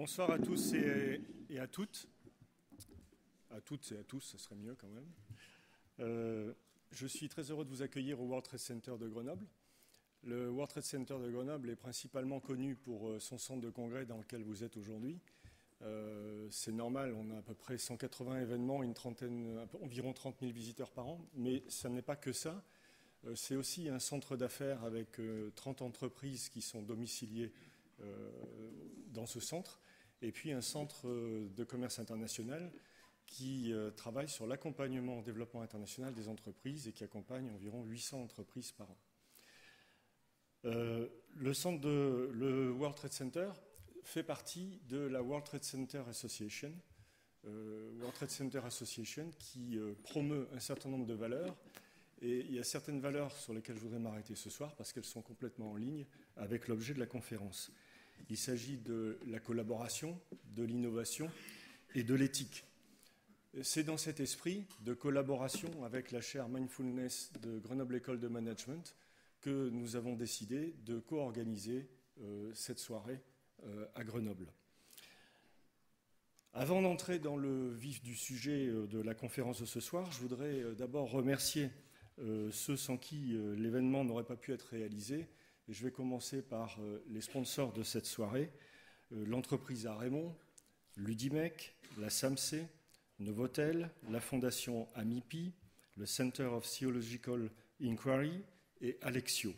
Bonsoir à tous et à toutes. À toutes et à tous, ce serait mieux quand même. Je suis très heureux de vous accueillir au World Trade Center de Grenoble. Le World Trade Center de Grenoble est principalement connu pour son centre de congrès dans lequel vous êtes aujourd'hui. C'est normal, on a à peu près 180 événements, environ 30 000 visiteurs par an, mais ça n'est pas que ça. C'est aussi un centre d'affaires avec 30 entreprises qui sont domiciliées dans ce centre, et puis un centre de commerce international qui travaille sur l'accompagnement au développement international des entreprises et qui accompagne environ 800 entreprises par an. Le World Trade Center fait partie de la World Trade Center Association, World Trade Center Association qui promeut un certain nombre de valeurs. Et il y a certaines valeurs sur lesquelles je voudrais m'arrêter ce soir parce qu'elles sont complètement en ligne avec l'objet de la conférence. Il s'agit de la collaboration, de l'innovation et de l'éthique. C'est dans cet esprit de collaboration avec la chaire Mindfulness de Grenoble École de Management que nous avons décidé de co-organiser cette soirée à Grenoble. Avant d'entrer dans le vif du sujet de la conférence de ce soir, je voudrais d'abord remercier ceux sans qui l'événement n'aurait pas pu être réalisé. Et je vais commencer par les sponsors de cette soirée, l'entreprise à Raymond, l'UDIMEC, la SAMC, Novotel, la fondation AMIPI, le Center of Theological Inquiry et Alexio.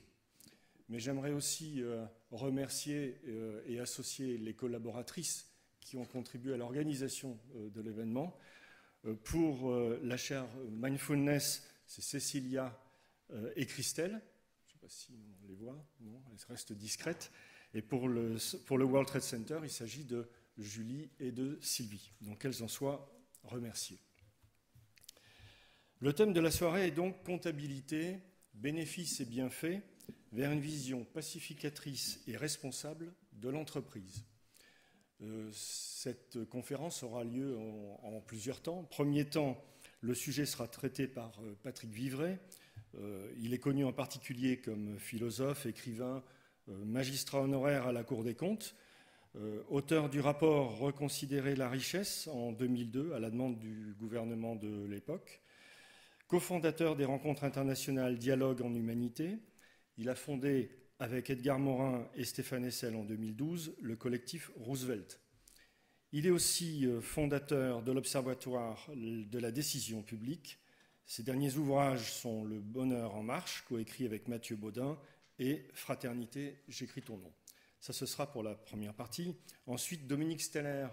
Mais j'aimerais aussi remercier et associer les collaboratrices qui ont contribué à l'organisation de l'événement. Pour la chaire Mindfulness, c'est Cécilia et Christelle. Je ne sais pas si on les voit, non, elles restent discrètes. Et pour le World Trade Center, il s'agit de Julie et de Sylvie. Donc qu'elles en soient remerciées. Le thème de la soirée est donc comptabilité, bénéfices et bienfaits vers une vision pacificatrice et responsable de l'entreprise. Cette conférence aura lieu en plusieurs temps. Premier temps, le sujet sera traité par Patrick Vivray. Il est connu en particulier comme philosophe, écrivain, magistrat honoraire à la Cour des comptes, auteur du rapport « Reconsidérer la richesse » en 2002 à la demande du gouvernement de l'époque, cofondateur des rencontres internationales Dialogue en Humanité. Il a fondé, avec Edgar Morin et Stéphane Hessel en 2012, le collectif Roosevelt. Il est aussi fondateur de l'Observatoire de la décision publique. Ses derniers ouvrages sont Le Bonheur en marche, coécrit avec Mathieu Baudin, et Fraternité, j'écris ton nom. Ça, ce sera pour la première partie. Ensuite, Dominique Steller,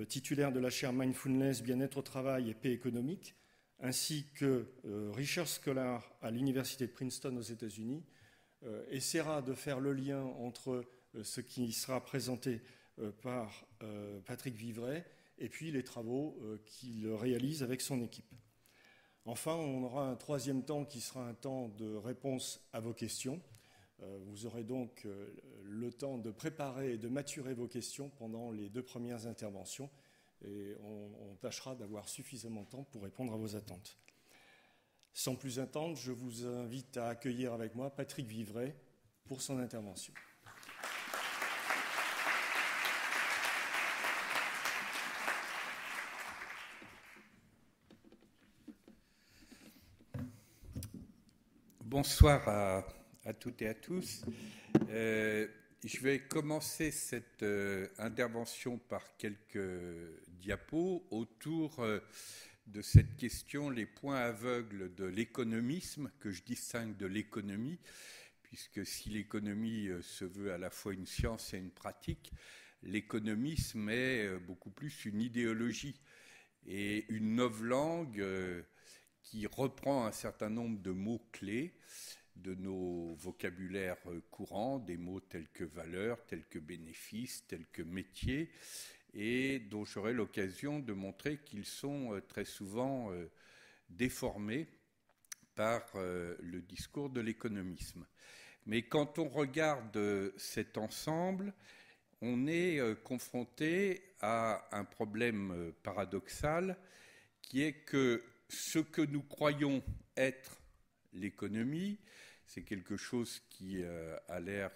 titulaire de la chaire Mindfulness, Bien-être au travail et paix économique, ainsi que Research Scholar à l'Université de Princeton aux États-Unis, essaiera de faire le lien entre ce qui sera présenté par Patrick Vivray et puis les travaux qu'il réalise avec son équipe. Enfin, on aura un troisième temps qui sera un temps de réponse à vos questions. Vous aurez donc le temps de préparer et de maturer vos questions pendant les deux premières interventions et on tâchera d'avoir suffisamment de temps pour répondre à vos attentes. Sans plus attendre, je vous invite à accueillir avec moi Patrick Vivray pour son intervention. Bonsoir à toutes et à tous. Je vais commencer cette intervention par quelques diapos autour de cette question, les points aveugles de l'économisme, que je distingue de l'économie, puisque si l'économie se veut à la fois une science et une pratique, l'économisme est beaucoup plus une idéologie et une novlangue qui reprend un certain nombre de mots-clés de nos vocabulaires courants, des mots tels que valeur, tels que bénéfice, tels que métier, et dont j'aurai l'occasion de montrer qu'ils sont très souvent déformés par le discours de l'économisme. Mais quand on regarde cet ensemble, on est confronté à un problème paradoxal qui est que ce que nous croyons être l'économie, c'est quelque chose qui a l'air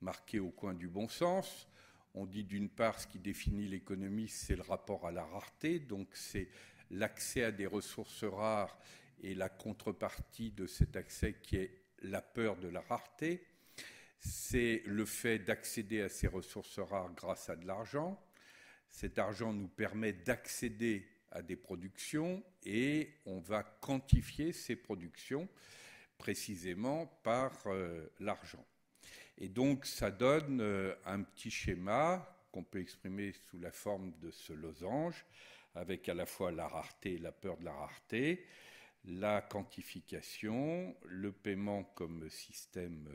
marqué au coin du bon sens. On dit d'une part, ce qui définit l'économie, c'est le rapport à la rareté, donc c'est l'accès à des ressources rares et la contrepartie de cet accès qui est la peur de la rareté. C'est le fait d'accéder à ces ressources rares grâce à de l'argent. Cet argent nous permet d'accéder à des productions et on va quantifier ces productions précisément par l'argent. Et donc ça donne un petit schéma qu'on peut exprimer sous la forme de ce losange, avec à la fois la rareté et la peur de la rareté, la quantification, le paiement comme système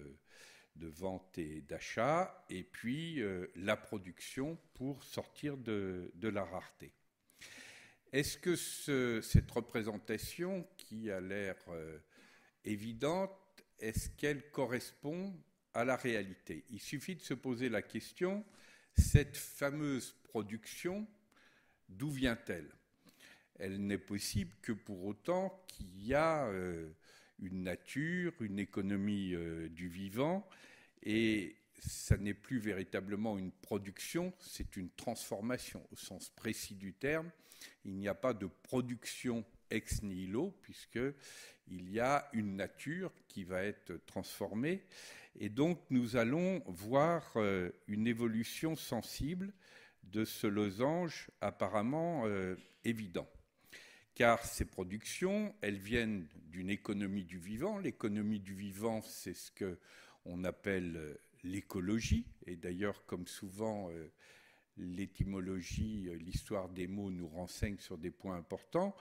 de vente et d'achat, et puis la production pour sortir de la rareté. Est-ce que cette représentation, qui a l'air évidente, est-ce qu'elle correspond à la réalité? Il suffit de se poser la question, cette fameuse production, d'où vient-elle? Elle n'est possible que pour autant qu'il y a une nature, une économie du vivant, et ça n'est plus véritablement une production, c'est une transformation au sens précis du terme. Il n'y a pas de production ex nihilo, puisqu'il y a une nature qui va être transformée. Et donc, nous allons voir une évolution sensible de ce losange apparemment évident. Car ces productions, elles viennent d'une économie du vivant. L'économie du vivant, c'est ce qu'on appelle l'écologie. Et d'ailleurs, comme souvent, l'étymologie, l'histoire des mots nous renseigne sur des points importants.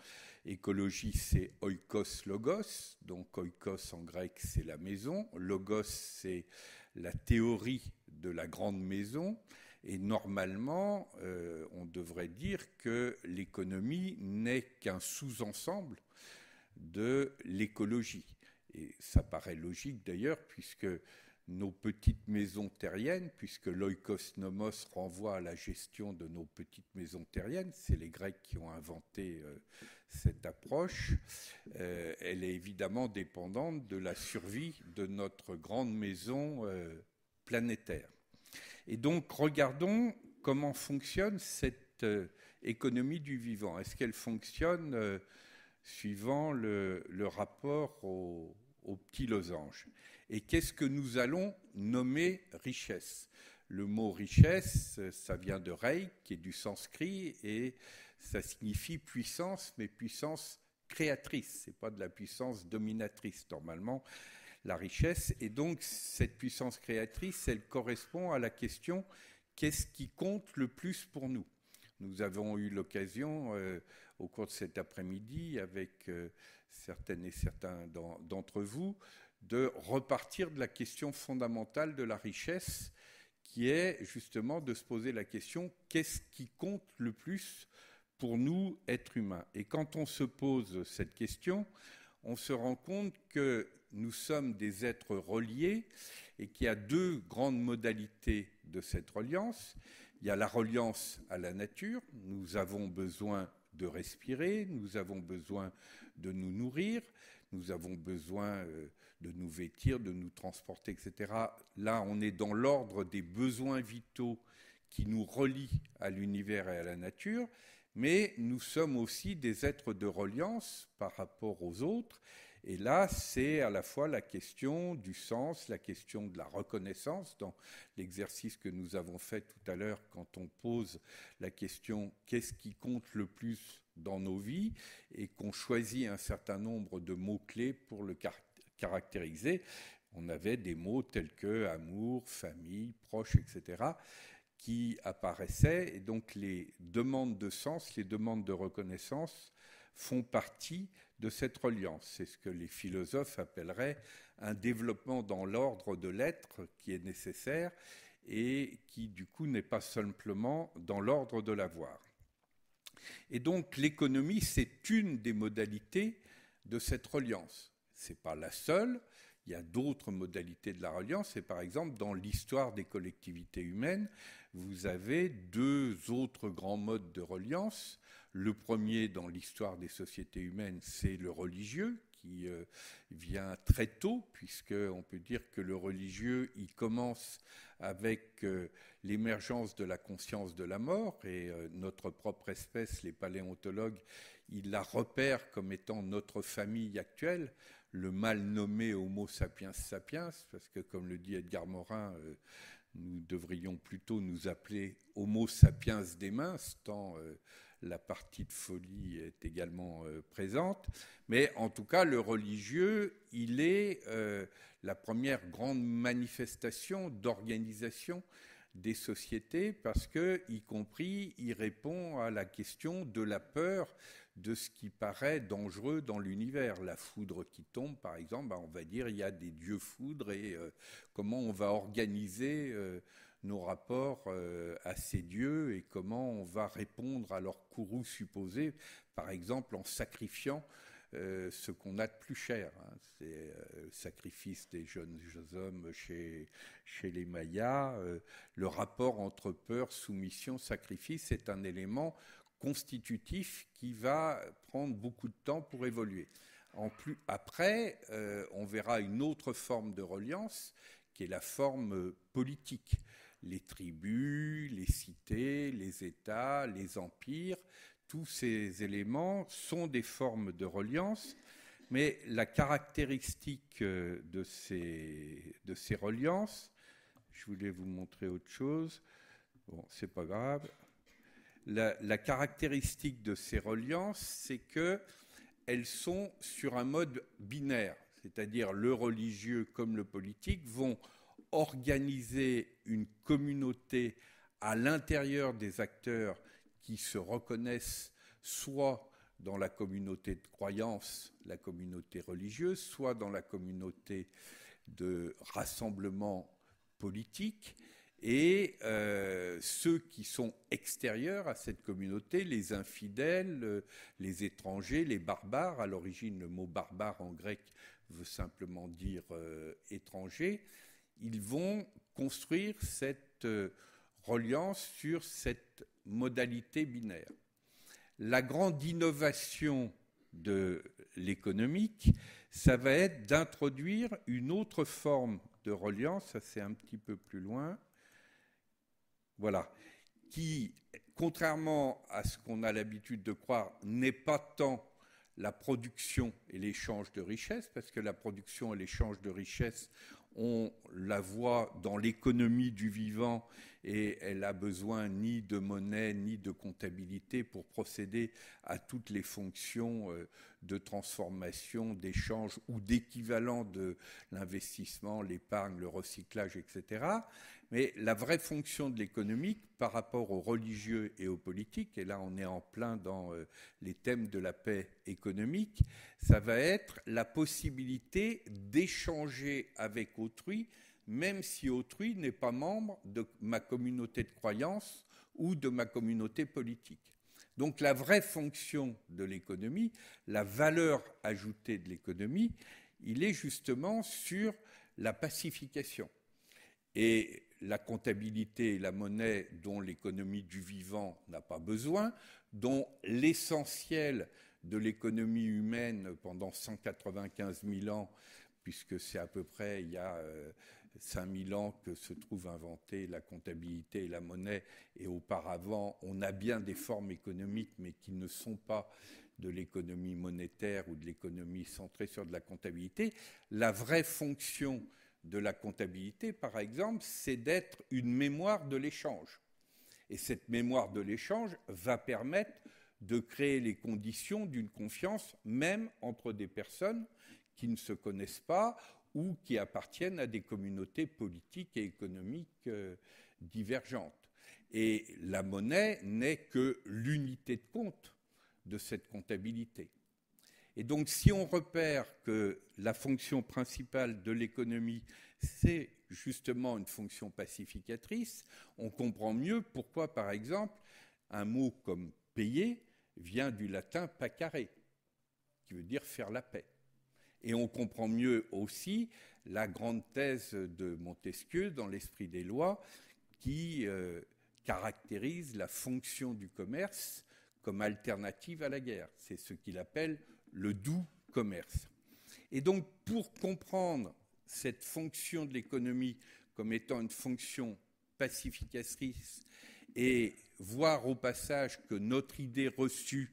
Écologie, c'est oikos logos. Donc oikos en grec, c'est la maison. Logos, c'est la théorie de la grande maison. Et normalement, on devrait dire que l'économie n'est qu'un sous-ensemble de l'écologie. Et ça paraît logique d'ailleurs, puisque nos petites maisons terriennes, puisque l'oikos nomos renvoie à la gestion de nos petites maisons terriennes, c'est les Grecs qui ont inventé cette approche, elle est évidemment dépendante de la survie de notre grande maison planétaire. Et donc, regardons comment fonctionne cette économie du vivant. Est-ce qu'elle fonctionne suivant le rapport au petit losange? Et qu'est-ce que nous allons nommer richesse? Le mot richesse, ça vient de rei, qui est du sanskrit, et ça signifie puissance, mais puissance créatrice. Ce n'est pas de la puissance dominatrice, normalement. La richesse, et donc cette puissance créatrice, elle correspond à la question qu'est-ce qui compte le plus pour nous? Nous avons eu l'occasion au cours de cet après-midi avec certaines et certains d'entre vous de repartir de la question fondamentale de la richesse qui est justement de se poser la question qu'est-ce qui compte le plus pour nous, êtres humains? Et quand on se pose cette question, on se rend compte que nous sommes des êtres reliés et qu'il y a deux grandes modalités de cette reliance. Il y a la reliance à la nature. Nous avons besoin de respirer, nous avons besoin de nous nourrir, nous avons besoin de nous vêtir, de nous transporter, etc. Là, on est dans l'ordre des besoins vitaux qui nous relient à l'univers et à la nature, mais nous sommes aussi des êtres de reliance par rapport aux autres. Et là, c'est à la fois la question du sens, la question de la reconnaissance. Dans l'exercice que nous avons fait tout à l'heure, quand on pose la question « qu'est-ce qui compte le plus dans nos vies ?» et qu'on choisit un certain nombre de mots-clés pour le caractériser, on avait des mots tels que amour, famille, proche, etc., qui apparaissaient. Et donc les demandes de sens, les demandes de reconnaissance font partie de cette reliance. C'est ce que les philosophes appelleraient un développement dans l'ordre de l'être qui est nécessaire et qui, du coup, n'est pas simplement dans l'ordre de l'avoir. Et donc, l'économie, c'est une des modalités de cette reliance. Ce n'est pas la seule. Il y a d'autres modalités de la reliance. Et par exemple, dans l'histoire des collectivités humaines, vous avez deux autres grands modes de reliance. Le premier dans l'histoire des sociétés humaines, c'est le religieux, qui vient très tôt, puisqu'on peut dire que le religieux, il commence avec l'émergence de la conscience de la mort, et notre propre espèce, les paléontologues, ils la repèrent comme étant notre famille actuelle, le mal nommé Homo sapiens sapiens, parce que comme le dit Edgar Morin, nous devrions plutôt nous appeler Homo sapiens des minces, tant la partie de folie est également présente. Mais en tout cas, le religieux, il est la première grande manifestation d'organisation des sociétés, parce que, y compris, il répond à la question de la peur de ce qui paraît dangereux dans l'univers. La foudre qui tombe, par exemple, on va dire il y a des dieux foudres, et comment on va organiser nos rapports à ces dieux, et comment on va répondre à leur courroux supposé, par exemple en sacrifiant ce qu'on a de plus cher. C'est le sacrifice des jeunes hommes chez les Mayas. Le rapport entre peur, soumission, sacrifice est un élément constitutif qui va prendre beaucoup de temps pour évoluer. Après, on verra une autre forme de reliance, qui est la forme politique. Les tribus, les cités, les États, les empires, tous ces éléments sont des formes de reliance, mais la caractéristique de ces reliances, je voulais vous montrer autre chose, bon, c'est pas grave. La caractéristique de ces reliances, c'est qu'elles sont sur un mode binaire, c'est-à-dire le religieux comme le politique vont organiser une communauté à l'intérieur des acteurs qui se reconnaissent soit dans la communauté de croyance, la communauté religieuse, soit dans la communauté de rassemblement politique. Et ceux qui sont extérieurs à cette communauté, les infidèles, les étrangers, les barbares, à l'origine le mot barbare en grec veut simplement dire étranger, ils vont construire cette reliance sur cette modalité binaire. La grande innovation de l'économique, ça va être d'introduire une autre forme de reliance, ça c'est un petit peu plus loin, voilà, qui, contrairement à ce qu'on a l'habitude de croire, n'est pas tant la production et l'échange de richesses, parce que la production et l'échange de richesses, on la voit dans l'économie du vivant, et elle n'a besoin ni de monnaie ni de comptabilité pour procéder à toutes les fonctions de transformation, d'échange ou d'équivalent de l'investissement, l'épargne, le recyclage, etc. Mais la vraie fonction de l'économique par rapport aux religieux et aux politiques, et là on est en plein dans les thèmes de la paix économique, ça va être la possibilité d'échanger avec autrui, même si autrui n'est pas membre de ma communauté de croyance ou de ma communauté politique. Donc la vraie fonction de l'économie, la valeur ajoutée de l'économie, il est justement sur la pacification. Et la comptabilité et la monnaie dont l'économie du vivant n'a pas besoin, dont l'essentiel de l'économie humaine pendant 195 000 ans, puisque c'est à peu près il y a 5 000 ans que se trouve inventée la comptabilité et la monnaie, et auparavant on a bien des formes économiques mais qui ne sont pas de l'économie monétaire ou de l'économie centrée sur de la comptabilité. La vraie fonction de la comptabilité, par exemple, c'est d'être une mémoire de l'échange. Et cette mémoire de l'échange va permettre de créer les conditions d'une confiance, même entre des personnes qui ne se connaissent pas ou qui appartiennent à des communautés politiques et économiques divergentes. Et la monnaie n'est que l'unité de compte de cette comptabilité. Et donc, si on repère que la fonction principale de l'économie, c'est justement une fonction pacificatrice, on comprend mieux pourquoi, par exemple, un mot comme « payer » vient du latin « pacare », qui veut dire « faire la paix ». Et on comprend mieux aussi la grande thèse de Montesquieu dans l'Esprit des lois qui caractérise la fonction du commerce comme alternative à la guerre. C'est ce qu'il appelle le doux commerce. Et donc, pour comprendre cette fonction de l'économie comme étant une fonction pacificatrice et voir au passage que notre idée reçue,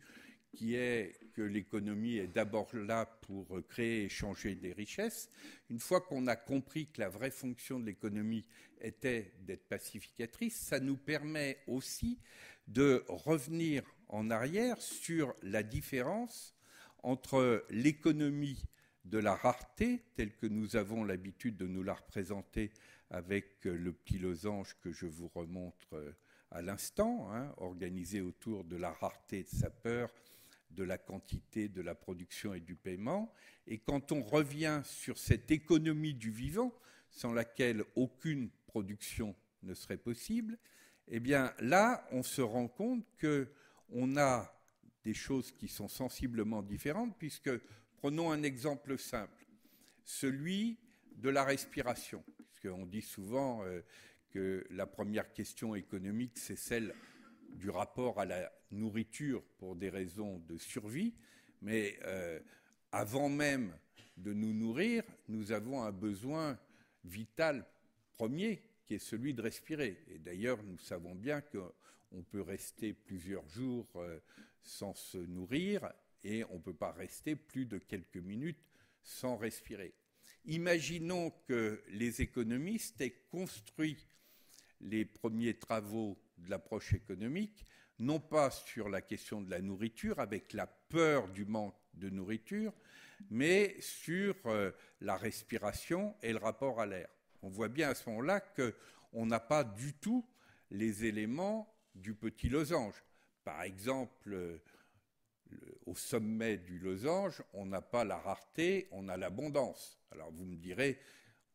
qui est que l'économie est d'abord là pour créer et échanger des richesses, une fois qu'on a compris que la vraie fonction de l'économie était d'être pacificatrice, ça nous permet aussi de revenir en arrière sur la différence entre l'économie de la rareté, telle que nous avons l'habitude de nous la représenter avec le petit losange que je vous remontre à l'instant, organisé autour de la rareté et de sa peur, de la quantité, de la production et du paiement. Et quand on revient sur cette économie du vivant, sans laquelle aucune production ne serait possible, eh bien là, on se rend compte qu'on a des choses qui sont sensiblement différentes, puisque, prenons un exemple simple, celui de la respiration. Puisqu'on dit souvent que la première question économique, c'est celle du rapport à la nourriture pour des raisons de survie, mais avant même de nous nourrir, nous avons un besoin vital premier qui est celui de respirer. Et d'ailleurs, nous savons bien qu'on peut rester plusieurs jours sans se nourrir et on ne peut pas rester plus de quelques minutes sans respirer. Imaginons que les économistes aient construit les premiers travaux de l'approche économique, non pas sur la question de la nourriture, avec la peur du manque de nourriture, mais sur la respiration et le rapport à l'air. On voit bien à ce moment-là qu'on n'a pas du tout les éléments du petit losange. Par exemple, au sommet du losange, on n'a pas la rareté, on a l'abondance. Alors vous me direz,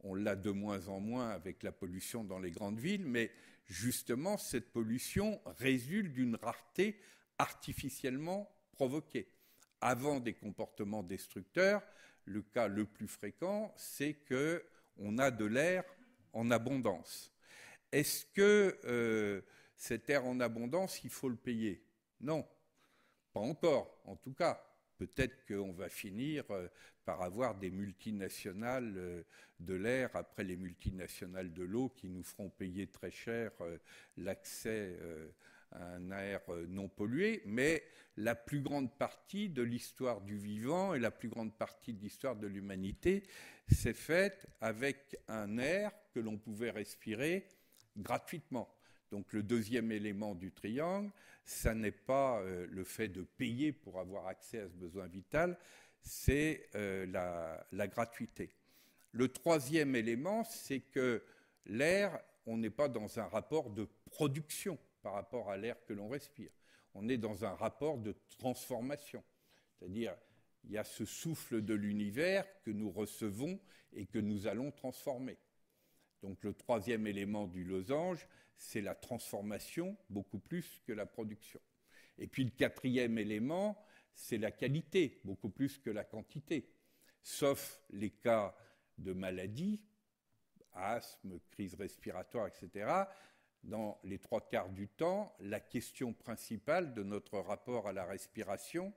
on l'a de moins en moins avec la pollution dans les grandes villes, mais justement, cette pollution résulte d'une rareté artificiellement provoquée. Avant des comportements destructeurs, le cas le plus fréquent, c'est qu'on a de l'air en abondance. Est-ce que cet air en abondance, il faut le payer ? Non, pas encore, en tout cas. Peut-être qu'on va finir par avoir des multinationales de l'air après les multinationales de l'eau qui nous feront payer très cher l'accès à un air non pollué, mais la plus grande partie de l'histoire du vivant et la plus grande partie de l'histoire de l'humanité s'est faite avec un air que l'on pouvait respirer gratuitement. Donc le deuxième élément du triangle, ça n'est pas le fait de payer pour avoir accès à ce besoin vital, c'est la gratuité. Le troisième élément, c'est que l'air, on n'est pas dans un rapport de production par rapport à l'air que l'on respire. On est dans un rapport de transformation. C'est-à-dire, il y a ce souffle de l'univers que nous recevons et que nous allons transformer. Donc le troisième élément du losange, c'est la transformation beaucoup plus que la production. Et puis le quatrième élément, c'est la qualité, beaucoup plus que la quantité. Sauf les cas de maladie, asthme, crise respiratoire, etc. Dans les trois quarts du temps, la question principale de notre rapport à la respiration,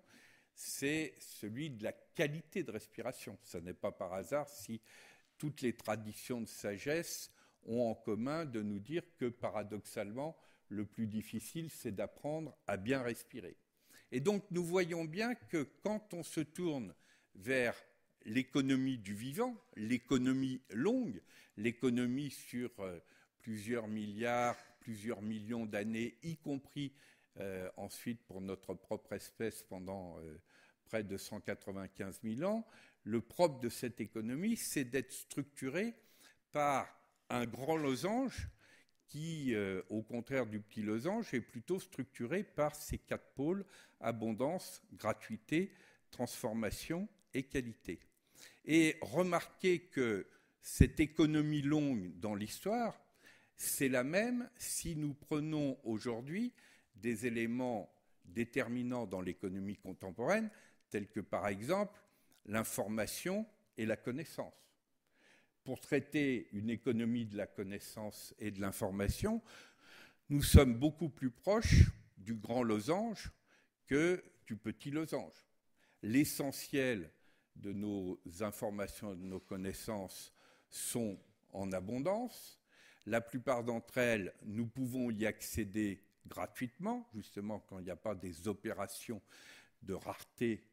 c'est celui de la qualité de respiration. Ce n'est pas par hasard si toutes les traditions de sagesse ont en commun de nous dire que, paradoxalement, le plus difficile, c'est d'apprendre à bien respirer. Et donc, nous voyons bien que quand on se tourne vers l'économie du vivant, l'économie longue, l'économie sur plusieurs milliards, plusieurs millions d'années, y compris ensuite pour notre propre espèce pendant près de 195 000 ans, le propre de cette économie, c'est d'être structurée par un grand losange qui, au contraire du petit losange, est plutôt structuré par ces quatre pôles, abondance, gratuité, transformation et qualité. Et remarquez que cette économie longue dans l'histoire, c'est la même si nous prenons aujourd'hui des éléments déterminants dans l'économie contemporaine, tels que par exemple l'information et la connaissance. Pour traiter une économie de la connaissance et de l'information, nous sommes beaucoup plus proches du grand losange que du petit losange. L'essentiel de nos informations, de nos connaissances sont en abondance. La plupart d'entre elles, nous pouvons y accéder gratuitement, justement quand il n'y a pas des opérations de rareté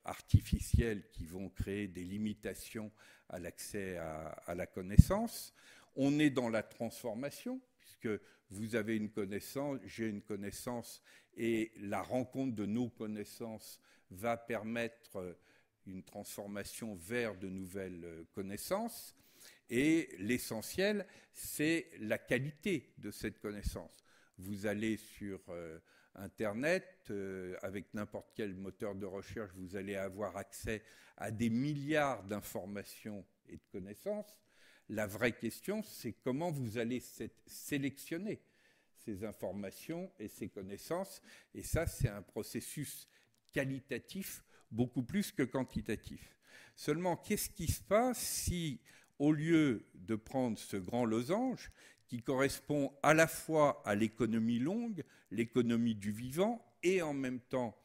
artificielles qui vont créer des limitations à l'accès à la connaissance. On est dans la transformation, puisque vous avez une connaissance, j'ai une connaissance, et la rencontre de nos connaissances va permettre une transformation vers de nouvelles connaissances. Et l'essentiel, c'est la qualité de cette connaissance. Vous allez sur Internet, avec n'importe quel moteur de recherche, vous allez avoir accès à des milliards d'informations et de connaissances. La vraie question, c'est comment vous allez sélectionner ces informations et ces connaissances. Et ça, c'est un processus qualitatif beaucoup plus que quantitatif. Seulement, qu'est-ce qui se passe si, au lieu de prendre ce grand losange, qui correspond à la fois à l'économie longue, l'économie du vivant, et en même temps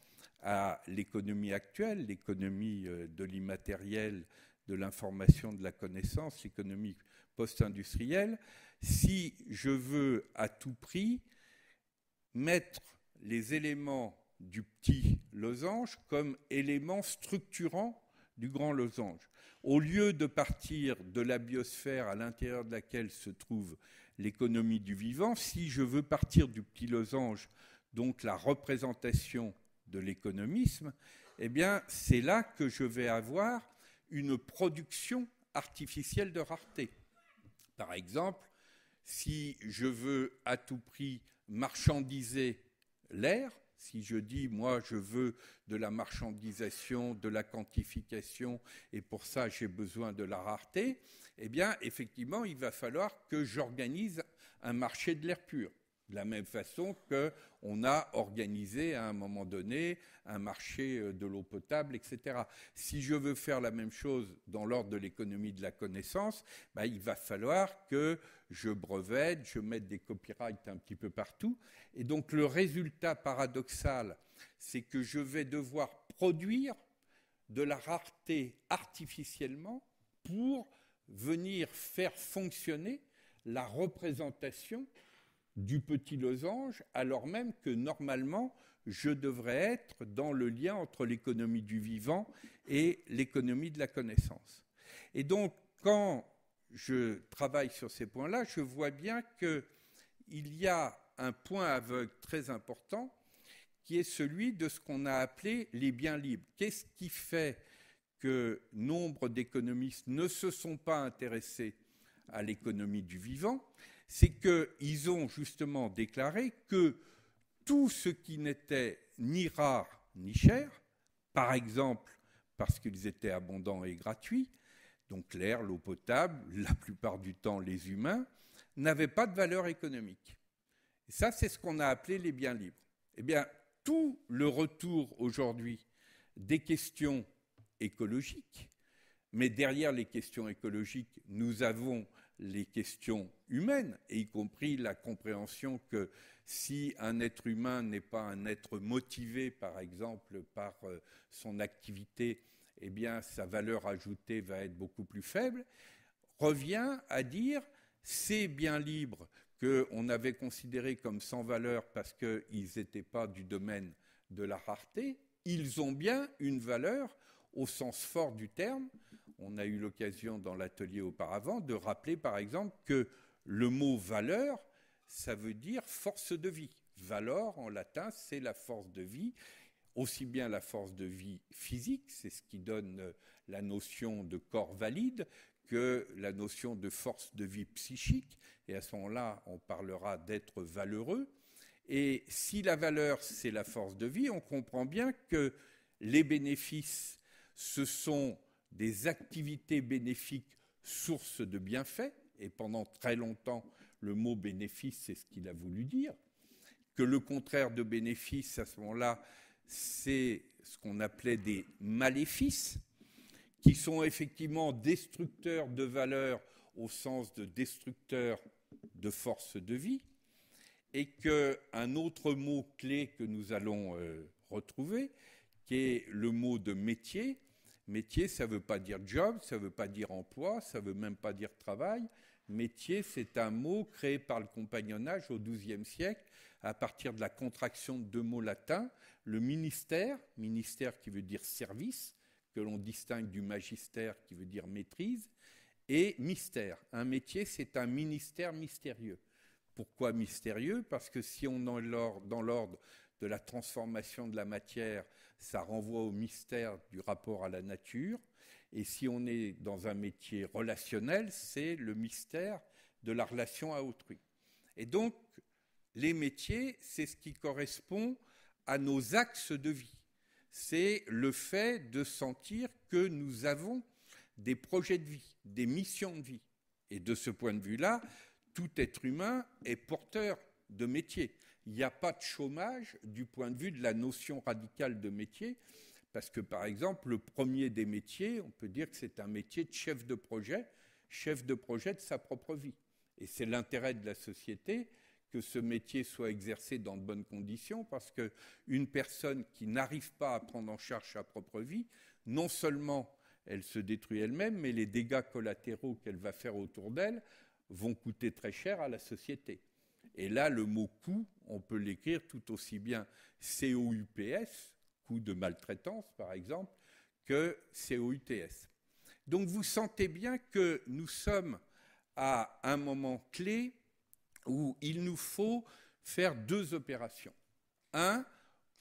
à l'économie actuelle, l'économie de l'immatériel, de l'information, de la connaissance, l'économie post-industrielle, si je veux à tout prix mettre les éléments du petit losange comme éléments structurants du grand losange. Au lieu de partir de la biosphère à l'intérieur de laquelle se trouve l'économie du vivant, si je veux partir du petit losange, donc la représentation de l'économisme, eh bien, c'est là que je vais avoir une production artificielle de rareté. Par exemple, si je veux à tout prix marchandiser l'air, si je dis, moi, je veux de la marchandisation, de la quantification, et pour ça, j'ai besoin de la rareté, eh bien, effectivement, il va falloir que j'organise un marché de l'air pur. De la même façon qu'on a organisé à un moment donné un marché de l'eau potable, etc. Si je veux faire la même chose dans l'ordre de l'économie de la connaissance, il va falloir que je brevette, je mette des copyrights un petit peu partout. Et donc le résultat paradoxal, c'est que je vais devoir produire de la rareté artificiellement pour venir faire fonctionner la représentation du petit losange, alors même que normalement, je devrais être dans le lien entre l'économie du vivant et l'économie de la connaissance. Et donc, quand je travaille sur ces points-là, je vois bien qu'il y a un point aveugle très important qui est celui de ce qu'on a appelé les biens libres. Qu'est-ce qui fait que nombre d'économistes ne se sont pas intéressés à l'économie du vivant? C'est qu'ils ont justement déclaré que tout ce qui n'était ni rare ni cher, par exemple parce qu'ils étaient abondants et gratuits, donc l'air, l'eau potable, la plupart du temps les humains, n'avaient pas de valeur économique. Et ça, c'est ce qu'on a appelé les biens libres. Eh bien, tout le retour aujourd'hui des questions écologiques, mais derrière les questions écologiques, nous avons les questions humaines, et y compris la compréhension que si un être humain n'est pas un être motivé, par exemple, par son activité, eh bien, sa valeur ajoutée va être beaucoup plus faible, revient à dire ces biens libres qu'on avait considérés comme sans valeur parce qu'ils n'étaient pas du domaine de la rareté, ils ont bien une valeur au sens fort du terme. On a eu l'occasion dans l'atelier auparavant de rappeler par exemple que le mot valeur, ça veut dire force de vie. Valor en latin, c'est la force de vie, aussi bien la force de vie physique, c'est ce qui donne la notion de corps valide, que la notion de force de vie psychique. Et à ce moment-là, on parlera d'être valeureux. Et si la valeur, c'est la force de vie, on comprend bien que les bénéfices, ce sont des activités bénéfiques sources de bienfaits, et pendant très longtemps, le mot bénéfice, c'est ce qu'il a voulu dire, que le contraire de bénéfice, à ce moment-là, c'est ce qu'on appelait des maléfices, qui sont effectivement destructeurs de valeur au sens de destructeurs de force de vie, et qu'un autre mot clé que nous allons retrouver, qui est le mot de métier, Métier, ça ne veut pas dire job, ça ne veut pas dire emploi, ça ne veut même pas dire travail. Métier, c'est un mot créé par le compagnonnage au XIIe siècle, à partir de la contraction de deux mots latins. Le ministère, ministère qui veut dire service, que l'on distingue du magistère qui veut dire maîtrise, et mystère. Un métier, c'est un ministère mystérieux. Pourquoi mystérieux? Parce que si on est dans l'ordre de la transformation de la matière, ça renvoie au mystère du rapport à la nature. Et si on est dans un métier relationnel, c'est le mystère de la relation à autrui. Et donc, les métiers, c'est ce qui correspond à nos axes de vie. C'est le fait de sentir que nous avons des projets de vie, des missions de vie. Et de ce point de vue-là, tout être humain est porteur de métier. Il n'y a pas de chômage du point de vue de la notion radicale de métier, parce que, par exemple, le premier des métiers, on peut dire que c'est un métier de chef de projet de sa propre vie. Et c'est l'intérêt de la société que ce métier soit exercé dans de bonnes conditions, parce qu'une personne qui n'arrive pas à prendre en charge sa propre vie, non seulement elle se détruit elle-même, mais les dégâts collatéraux qu'elle va faire autour d'elle vont coûter très cher à la société. Et là, le mot coût, on peut l'écrire tout aussi bien COUPS, coût de maltraitance par exemple, que COUTS. Donc vous sentez bien que nous sommes à un moment clé où il nous faut faire deux opérations. Un,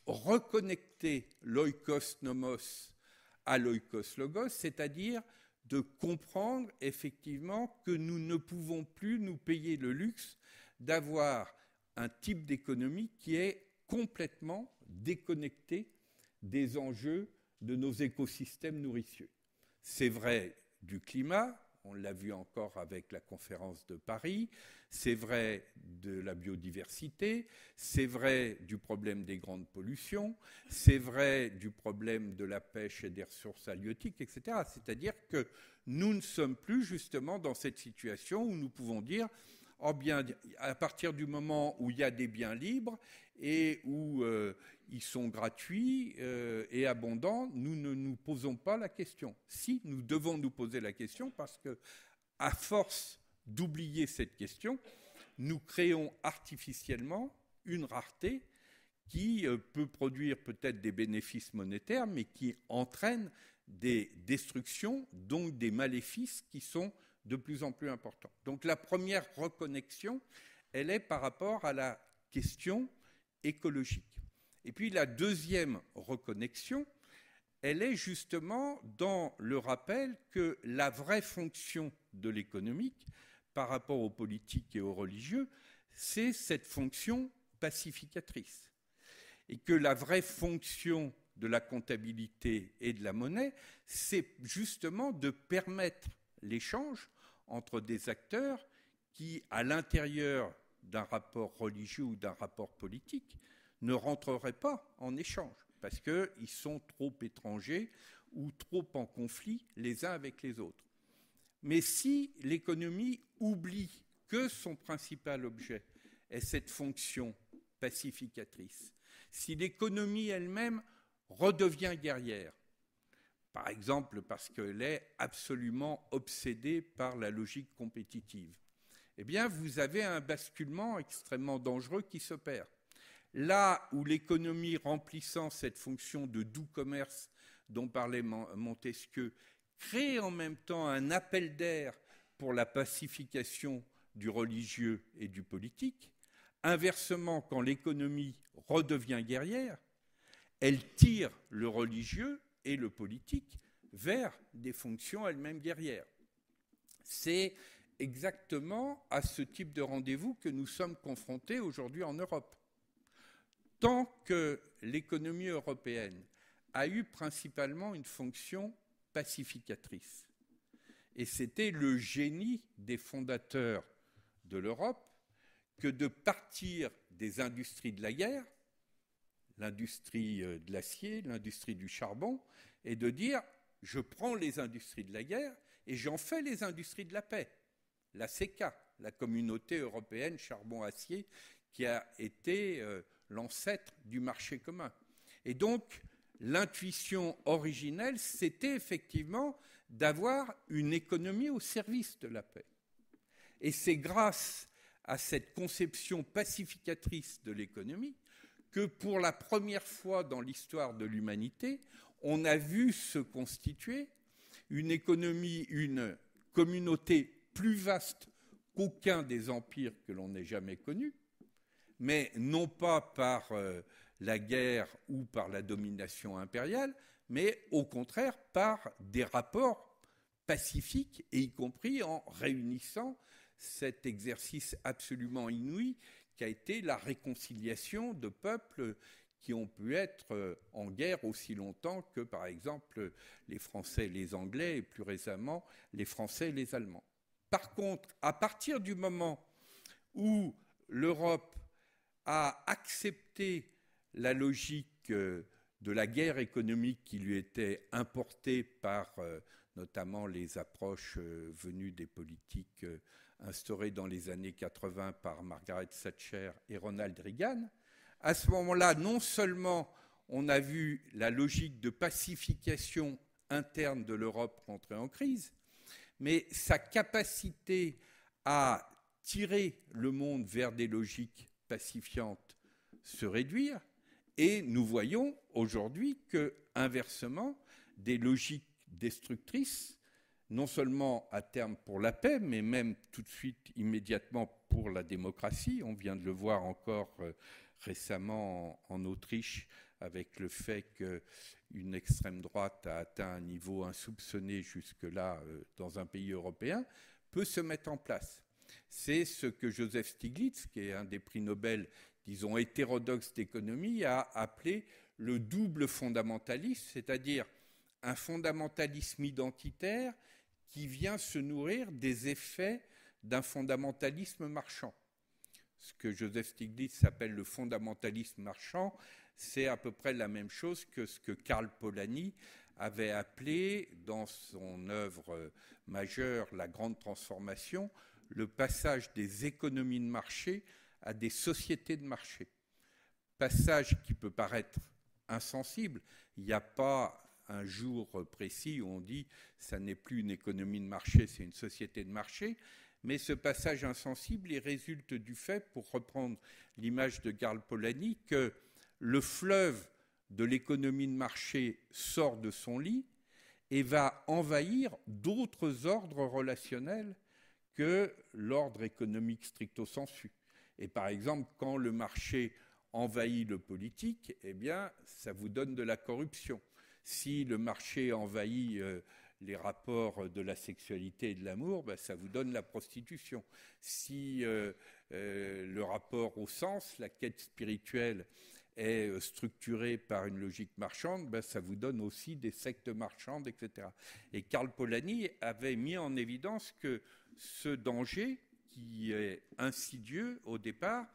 reconnecter l'oikos nomos à l'oikos logos, c'est-à-dire de comprendre effectivement que nous ne pouvons plus nous payer le luxe d'avoir un type d'économie qui est complètement déconnecté des enjeux de nos écosystèmes nourricieux. C'est vrai du climat, on l'a vu encore avec la conférence de Paris, c'est vrai de la biodiversité, c'est vrai du problème des grandes pollutions, c'est vrai du problème de la pêche et des ressources halieutiques, etc. C'est-à-dire que nous ne sommes plus justement dans cette situation où nous pouvons dire oh bien, à partir du moment où il y a des biens libres et où ils sont gratuits et abondants, nous ne nous posons pas la question. Si, nous devons nous poser la question parce que, à force d'oublier cette question, nous créons artificiellement une rareté qui peut produire peut-être des bénéfices monétaires, mais qui entraîne des destructions, donc des maléfices qui sont de plus en plus importants. Donc la première reconnexion, elle est par rapport à la question écologique. Et puis la deuxième reconnexion, elle est justement dans le rappel que la vraie fonction de l'économique par rapport aux politiques et aux religieux, c'est cette fonction pacificatrice. Et que la vraie fonction de la comptabilité et de la monnaie, c'est justement de permettre l'échange entre des acteurs qui, à l'intérieur d'un rapport religieux ou d'un rapport politique, ne rentreraient pas en échange parce qu'ils sont trop étrangers ou trop en conflit les uns avec les autres. Mais si l'économie oublie que son principal objet est cette fonction pacificatrice, si l'économie elle-même redevient guerrière, par exemple parce qu'elle est absolument obsédée par la logique compétitive, eh bien vous avez un basculement extrêmement dangereux qui s'opère. Là où l'économie remplissant cette fonction de doux commerce dont parlait Montesquieu crée en même temps un appel d'air pour la pacification du religieux et du politique, inversement, quand l'économie redevient guerrière, elle tire le religieux et le politique vers des fonctions elles-mêmes guerrières. C'est exactement à ce type de rendez-vous que nous sommes confrontés aujourd'hui en Europe. Tant que l'économie européenne a eu principalement une fonction pacificatrice, et c'était le génie des fondateurs de l'Europe que de partir des industries de la guerre, l'industrie de l'acier, l'industrie du charbon, et de dire je prends les industries de la guerre et j'en fais les industries de la paix. La CECA, la communauté européenne charbon-acier, qui a été l'ancêtre du marché commun. Et donc, l'intuition originelle, c'était effectivement d'avoir une économie au service de la paix. Et c'est grâce à cette conception pacificatrice de l'économie que pour la première fois dans l'histoire de l'humanité, on a vu se constituer une économie, une communauté plus vaste qu'aucun des empires que l'on ait jamais connus, mais non pas par la guerre ou par la domination impériale, mais au contraire par des rapports pacifiques, et y compris en réunissant cet exercice absolument inouï qui a été la réconciliation de peuples qui ont pu être en guerre aussi longtemps que, par exemple, les Français et les Anglais, et plus récemment, les Français et les Allemands. Par contre, à partir du moment où l'Europe a accepté la logique de la guerre économique qui lui était importée par notamment les approches venues des politiques instaurées dans les années 80 par Margaret Thatcher et Ronald Reagan, à ce moment-là, non seulement on a vu la logique de pacification interne de l'Europe rentrer en crise, mais sa capacité à tirer le monde vers des logiques pacifiantes se réduire, et nous voyons aujourd'hui que, inversement, des logiques destructrices, non seulement à terme pour la paix, mais même tout de suite, immédiatement pour la démocratie. On vient de le voir encore récemment en Autriche, avec le fait qu'une extrême droite a atteint un niveau insoupçonné jusque-là dans un pays européen, peut se mettre en place. C'est ce que Joseph Stiglitz, qui est un des prix Nobel, disons, hétérodoxe d'économie, a appelé le double fondamentalisme, c'est-à-dire un fondamentalisme identitaire qui vient se nourrir des effets d'un fondamentalisme marchand. Ce que Joseph Stiglitz appelle le fondamentalisme marchand, c'est à peu près la même chose que ce que Karl Polanyi avait appelé, dans son œuvre majeure, La Grande Transformation, le passage des économies de marché à des sociétés de marché. Passage qui peut paraître insensible. Il n'y a pas un jour précis où on dit ça n'est plus une économie de marché, c'est une société de marché. Mais ce passage insensible, il résulte du fait, pour reprendre l'image de Karl Polanyi, que le fleuve de l'économie de marché sort de son lit et va envahir d'autres ordres relationnels que l'ordre économique stricto sensu. Et par exemple, quand le marché envahit le politique, eh bien, ça vous donne de la corruption. Si le marché envahit les rapports de la sexualité et de l'amour, ben, ça vous donne la prostitution. Si le rapport au sens, la quête spirituelle, est structuré par une logique marchande, ben, ça vous donne aussi des sectes marchandes, etc. Et Karl Polanyi avait mis en évidence que ce danger, qui est insidieux au départ,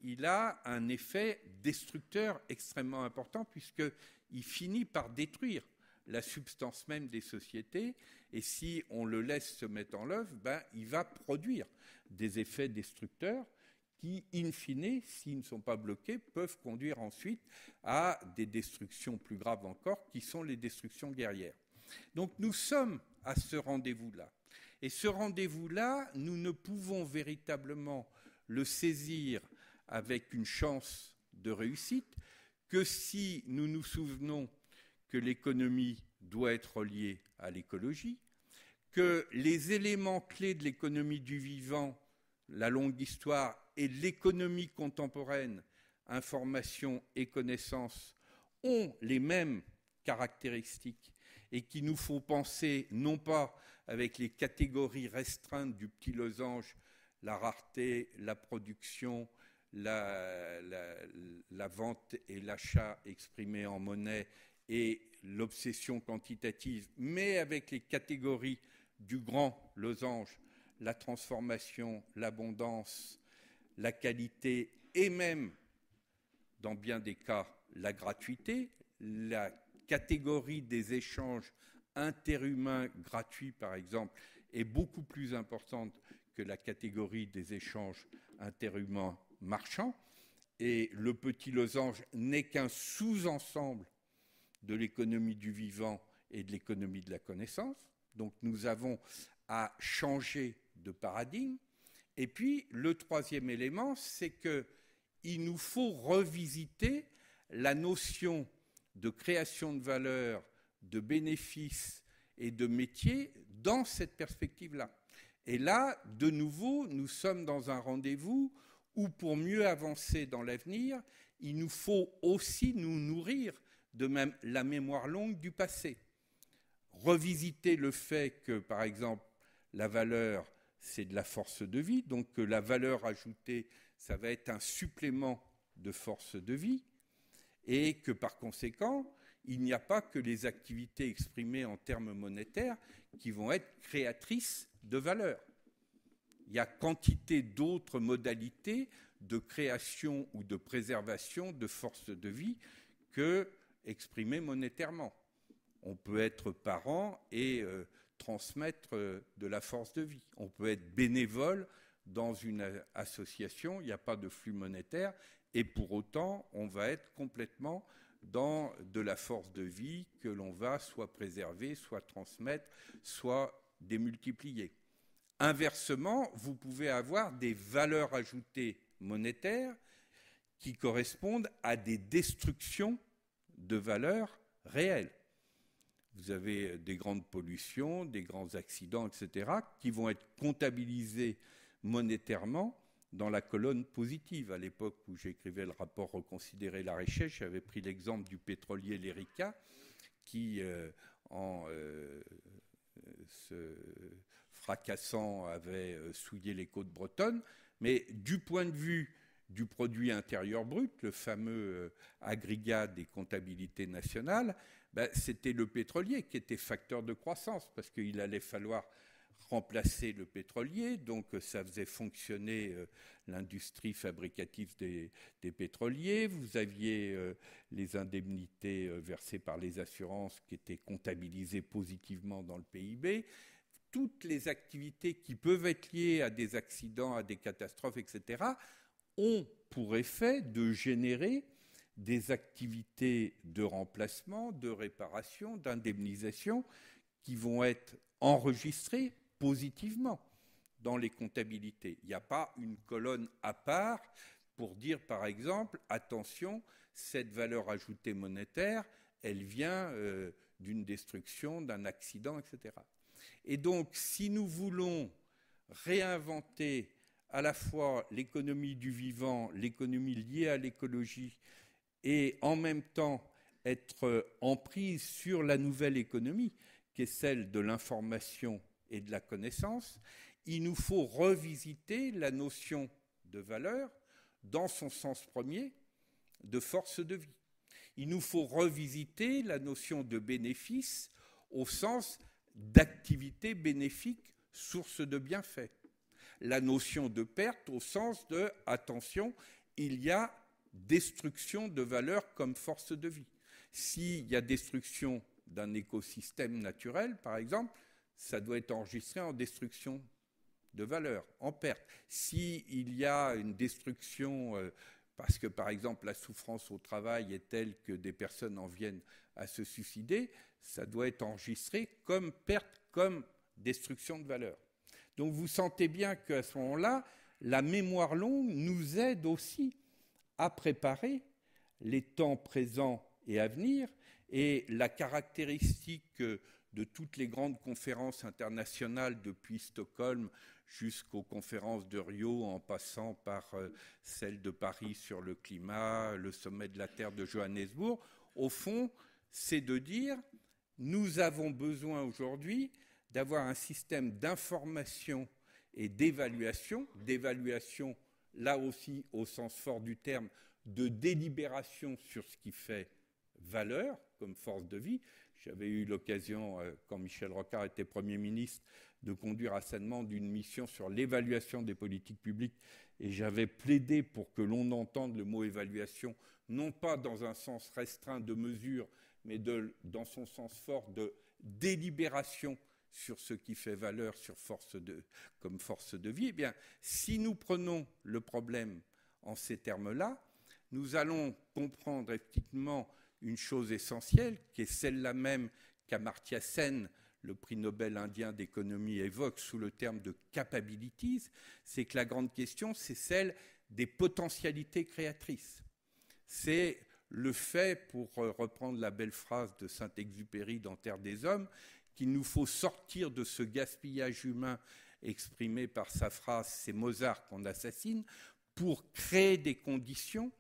il a un effet destructeur extrêmement important, puisqu'il finit par détruire la substance même des sociétés, et si on le laisse se mettre en œuvre, ben, il va produire des effets destructeurs qui, in fine, s'ils ne sont pas bloqués, peuvent conduire ensuite à des destructions plus graves encore, qui sont les destructions guerrières. Donc nous sommes à ce rendez-vous-là. Et ce rendez-vous-là, nous ne pouvons véritablement le saisir avec une chance de réussite que si nous nous souvenons que l'économie doit être reliée à l'écologie, que les éléments clés de l'économie du vivant, la longue histoire, et l'économie contemporaine, information et connaissance, ont les mêmes caractéristiques et qu'il nous faut penser non pas avec les catégories restreintes du petit losange, la rareté, la production, la vente et l'achat exprimés en monnaie et l'obsession quantitative, mais avec les catégories du grand losange, la transformation, l'abondance, la qualité et même, dans bien des cas, la gratuité, la catégorie des échanges interhumains gratuits, par exemple, est beaucoup plus importante que la catégorie des échanges interhumains marchands. Et le petit losange n'est qu'un sous-ensemble de l'économie du vivant et de l'économie de la connaissance. Donc nous avons à changer de paradigme. Et puis le troisième élément, c'est qu'il nous faut revisiter la notion de création de valeur, de bénéfices et de métiers dans cette perspective-là. Et là, de nouveau, nous sommes dans un rendez-vous où, pour mieux avancer dans l'avenir, il nous faut aussi nous nourrir de la mémoire longue du passé. Revisiter le fait que, par exemple, la valeur, c'est de la force de vie, donc que la valeur ajoutée, ça va être un supplément de force de vie, et que, par conséquent, il n'y a pas que les activités exprimées en termes monétaires qui vont être créatrices de valeur. Il y a quantité d'autres modalités de création ou de préservation de force de vie que exprimées monétairement. On peut être parent et transmettre de la force de vie. On peut être bénévole dans une association, il n'y a pas de flux monétaire, et pour autant, on va être complètement dans de la force de vie que l'on va soit préserver, soit transmettre, soit démultiplier. Inversement, vous pouvez avoir des valeurs ajoutées monétaires qui correspondent à des destructions de valeurs réelles. Vous avez des grandes pollutions, des grands accidents, etc., qui vont être comptabilisés monétairement dans la colonne positive. À l'époque où j'écrivais le rapport Reconsidérer la richesse, j'avais pris l'exemple du pétrolier Lerica qui, en se fracassant, avait souillé les côtes bretonnes. Mais du point de vue du produit intérieur brut, le fameux agrégat des comptabilités nationales, c'était le pétrolier qui était facteur de croissance, parce qu'il allait falloir remplacer le pétrolier, donc ça faisait fonctionner l'industrie fabricative des pétroliers. Vous aviez les indemnités versées par les assurances qui étaient comptabilisées positivement dans le PIB. Toutes les activités qui peuvent être liées à des accidents, à des catastrophes, etc., ont pour effet de générer des activités de remplacement, de réparation, d'indemnisation qui vont être enregistrées positivement dans les comptabilités. Il n'y a pas une colonne à part pour dire, par exemple, attention, cette valeur ajoutée monétaire, elle vient d'une destruction, d'un accident, etc. Et donc, si nous voulons réinventer à la fois l'économie du vivant, l'économie liée à l'écologie, et en même temps être en prise sur la nouvelle économie, qui est celle de l'information et de la connaissance, il nous faut revisiter la notion de valeur dans son sens premier, de force de vie. Il nous faut revisiter la notion de bénéfice au sens d'activité bénéfique, source de bienfaits. La notion de perte au sens de « attention, il y a destruction de valeur comme force de vie ». S'il y a destruction d'un écosystème naturel, par exemple, ça doit être enregistré en destruction de valeur, en perte. S'il y a une destruction, parce que par exemple la souffrance au travail est telle que des personnes en viennent à se suicider, ça doit être enregistré comme perte, comme destruction de valeur. Donc vous sentez bien qu'à ce moment-là, la mémoire longue nous aide aussi à préparer les temps présents et à venir, et la caractéristique de toutes les grandes conférences internationales depuis Stockholm jusqu'aux conférences de Rio, en passant par celle de Paris sur le climat, le sommet de la Terre de Johannesburg, au fond, c'est de dire nous avons besoin aujourd'hui d'avoir un système d'information et d'évaluation là aussi au sens fort du terme, de délibération sur ce qui fait valeur comme force de vie. J'avais eu l'occasion, quand Michel Rocard était Premier ministre, de conduire à sa demande une mission sur l'évaluation des politiques publiques, et j'avais plaidé pour que l'on entende le mot évaluation, non pas dans un sens restreint de mesure, mais dans son sens fort de délibération sur ce qui fait valeur comme force de vie. Eh bien, si nous prenons le problème en ces termes-là, nous allons comprendre effectivement une chose essentielle, qui est celle-là même qu'Amartya Sen, le prix Nobel indien d'économie, évoque sous le terme de capabilities, c'est que la grande question, c'est celle des potentialités créatrices. C'est le fait, pour reprendre la belle phrase de Saint-Exupéry dans Terre des Hommes, qu'il nous faut sortir de ce gaspillage humain exprimé par sa phrase « c'est Mozart qu'on assassine », pour créer des conditions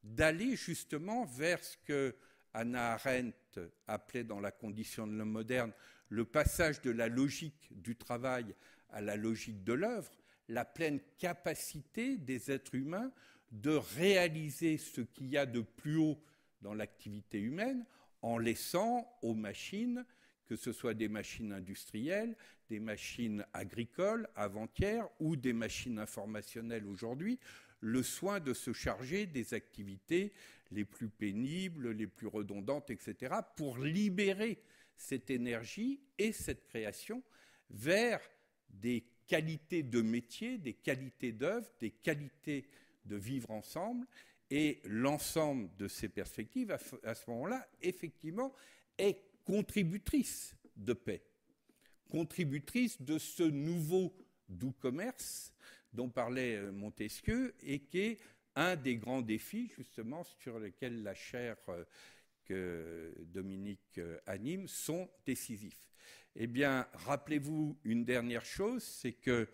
d'aller justement vers ce que Hannah Arendt appelait dans La condition de l'homme moderne le passage de la logique du travail à la logique de l'œuvre, la pleine capacité des êtres humains de réaliser ce qu'il y a de plus haut dans l'activité humaine en laissant aux machines, que ce soit des machines industrielles, des machines agricoles avant-hier ou des machines informationnelles aujourd'hui, le soin de se charger des activités les plus pénibles, les plus redondantes, etc., pour libérer cette énergie et cette création vers des qualités de métier, des qualités d'œuvre, des qualités de vivre ensemble. Et l'ensemble de ces perspectives, à ce moment-là, effectivement, est contributrice de paix, contributrice de ce nouveau doux commerce dont parlait Montesquieu et qui est un des grands défis, justement, sur lesquels la chaire que Dominique anime sont décisifs. Eh bien, rappelez-vous une dernière chose, c'est que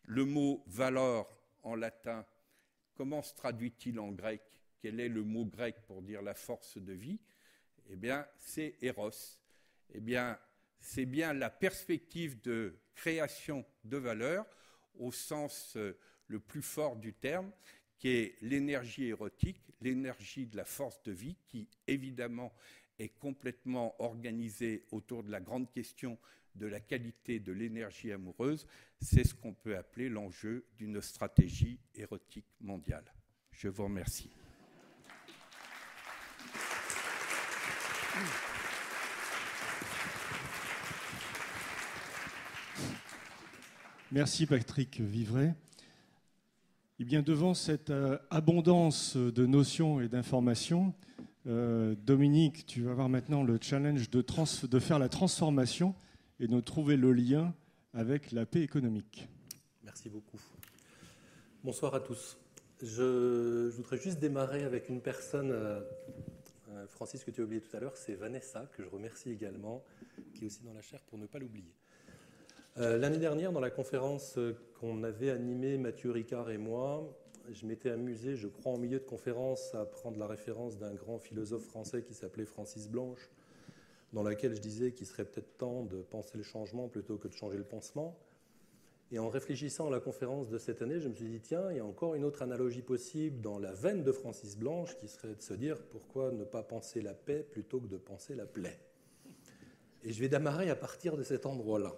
le mot « valor » en latin, comment se traduit-il en grec? Quel est le mot grec pour dire la force de vie? Eh bien, c'est « eros ». Eh bien, c'est bien la perspective de création de valeur au sens le plus fort du terme, qui est l'énergie érotique, l'énergie de la force de vie, qui évidemment est complètement organisée autour de la grande question de la qualité de l'énergie amoureuse. C'est ce qu'on peut appeler l'enjeu d'une stratégie érotique mondiale. Je vous remercie. Merci Patrick Vivray. Eh bien, devant cette abondance de notions et d'informations, Dominique, tu vas avoir maintenant le challenge de faire la transformation et de trouver le lien avec la paix économique. Merci beaucoup. Bonsoir à tous. Je voudrais juste démarrer avec une personne, Francis, que tu as oublié tout à l'heure, c'est Vanessa, que je remercie également, qui est aussi dans la chaire pour ne pas l'oublier. L'année dernière, dans la conférence qu'on avait animée, Mathieu Ricard et moi, je m'étais amusé, je crois, en milieu de conférence, à prendre la référence d'un grand philosophe français qui s'appelait Francis Blanche, dans laquelle je disais qu'il serait peut-être temps de penser le changement plutôt que de changer le pansement. Et en réfléchissant à la conférence de cette année, je me suis dit, tiens, il y a encore une autre analogie possible dans la veine de Francis Blanche, qui serait de se dire, pourquoi ne pas penser la paix plutôt que de penser la plaie? Et je vais démarrer à partir de cet endroit-là.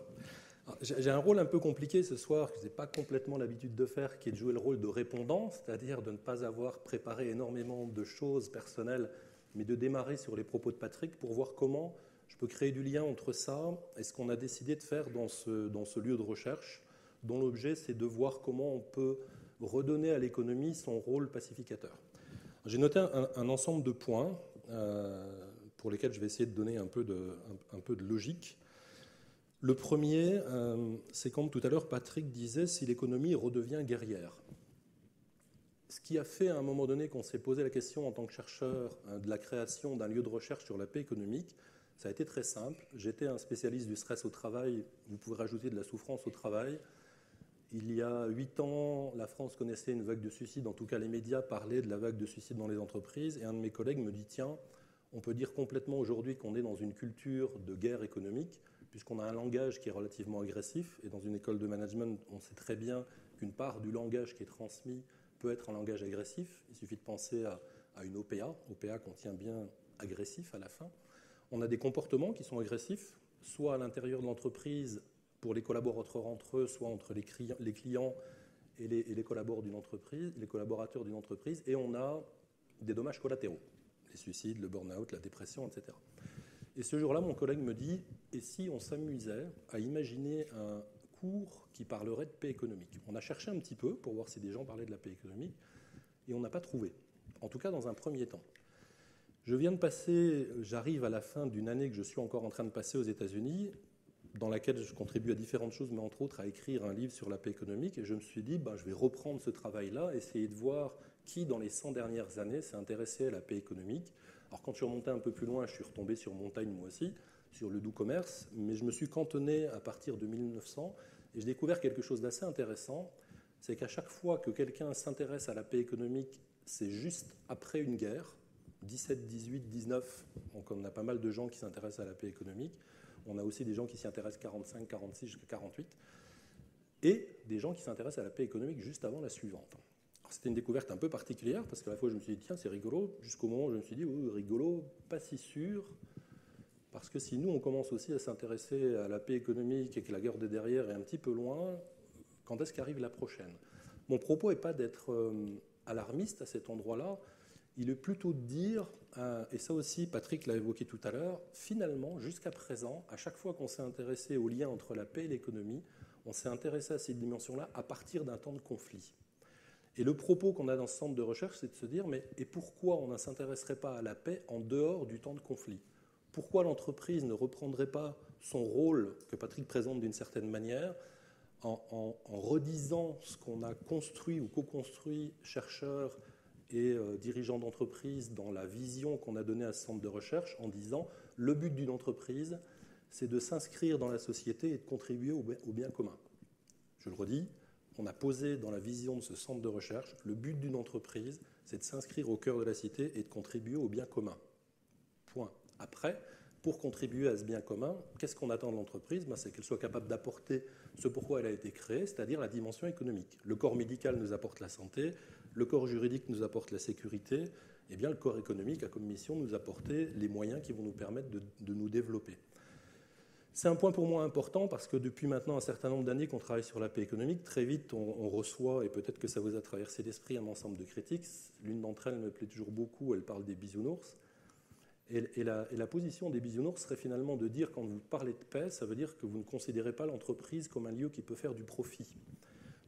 J'ai un rôle un peu compliqué ce soir, que je n'ai pas complètement l'habitude de faire, qui est de jouer le rôle de répondant, c'est-à-dire de ne pas avoir préparé énormément de choses personnelles, mais de démarrer sur les propos de Patrick pour voir comment je peux créer du lien entre ça et ce qu'on a décidé de faire dans ce lieu de recherche, dont l'objet c'est de voir comment on peut redonner à l'économie son rôle pacificateur. J'ai noté un ensemble de points pour lesquels je vais essayer de donner un peu de logique. Le premier, c'est comme tout à l'heure Patrick disait, si l'économie redevient guerrière. Ce qui a fait à un moment donné qu'on s'est posé la question en tant que chercheur de la création d'un lieu de recherche sur la paix économique, ça a été très simple. J'étais un spécialiste du stress au travail, vous pouvez rajouter de la souffrance au travail. Il y a 8 ans, la France connaissait une vague de suicides, en tout cas les médias parlaient de la vague de suicides dans les entreprises, et un de mes collègues me dit, tiens, on peut dire complètement aujourd'hui qu'on est dans une culture de guerre économique, puisqu'on a un langage qui est relativement agressif, et dans une école de management, on sait très bien qu'une part du langage qui est transmis peut être un langage agressif. Il suffit de penser à une OPA. OPA contient bien agressif à la fin. On a des comportements qui sont agressifs, soit à l'intérieur de l'entreprise pour les collaborateurs entre eux, soit entre les clients et les collaborateurs d'une entreprise, et on a des dommages collatéraux, les suicides, le burn-out, la dépression, etc. Et ce jour-là, mon collègue me dit, et si on s'amusait à imaginer un cours qui parlerait de paix économique? On a cherché un petit peu pour voir si des gens parlaient de la paix économique, et on n'a pas trouvé, en tout cas dans un premier temps. J'arrive à la fin d'une année que je suis encore en train de passer aux États-Unis, dans laquelle je contribue à différentes choses, mais entre autres à écrire un livre sur la paix économique. Et je me suis dit, je vais reprendre ce travail-là, essayer de voir qui, dans les 100 dernières années, s'est intéressé à la paix économique. Alors, quand je suis remonté un peu plus loin, je suis retombé sur Montaigne, moi aussi, sur le doux commerce, mais je me suis cantonné à partir de 1900, et j'ai découvert quelque chose d'assez intéressant, c'est qu'à chaque fois que quelqu'un s'intéresse à la paix économique, c'est juste après une guerre, 17, 18, 19, donc on a pas mal de gens qui s'intéressent à la paix économique. On a aussi des gens qui s'y intéressent 45, 46 jusqu'à 48, et des gens qui s'intéressent à la paix économique juste avant la suivante. C'était une découverte un peu particulière, parce qu'à la fois je me suis dit, tiens, c'est rigolo, jusqu'au moment où je me suis dit, oui, rigolo, pas si sûr, parce que si nous, on commence aussi à s'intéresser à la paix économique et que la guerre de derrière est un petit peu loin, quand est-ce qu'arrive la prochaine ? Mon propos n'est pas d'être alarmiste à cet endroit-là, il est plutôt de dire, et ça aussi Patrick l'a évoqué tout à l'heure, finalement, jusqu'à présent, à chaque fois qu'on s'est intéressé au lien entre la paix et l'économie, on s'est intéressé à cette dimension-là à partir d'un temps de conflit. Et le propos qu'on a dans ce centre de recherche, c'est de se dire, mais et pourquoi on ne s'intéresserait pas à la paix en dehors du temps de conflit ? Pourquoi l'entreprise ne reprendrait pas son rôle, que Patrick présente d'une certaine manière, en redisant ce qu'on a construit ou co-construit, chercheurs et dirigeants d'entreprise, dans la vision qu'on a donnée à ce centre de recherche, en disant, le but d'une entreprise, c'est de s'inscrire dans la société et de contribuer au bien commun. Je le redis, on a posé dans la vision de ce centre de recherche, le but d'une entreprise, c'est de s'inscrire au cœur de la cité et de contribuer au bien commun. Point. Après, pour contribuer à ce bien commun, qu'est-ce qu'on attend de l'entreprise ? C'est qu'elle soit capable d'apporter ce pourquoi elle a été créée, c'est-à-dire la dimension économique. Le corps médical nous apporte la santé, le corps juridique nous apporte la sécurité, et bien le corps économique a comme mission de nous apporter les moyens qui vont nous permettre de nous développer. C'est un point pour moi important parce que depuis maintenant un certain nombre d'années qu'on travaille sur la paix économique, très vite on reçoit, et peut-être que ça vous a traversé l'esprit, un ensemble de critiques. L'une d'entre elles me plaît toujours beaucoup, elle parle des bisounours. Et la position des bisounours serait finalement de dire, quand vous parlez de paix, ça veut dire que vous ne considérez pas l'entreprise comme un lieu qui peut faire du profit.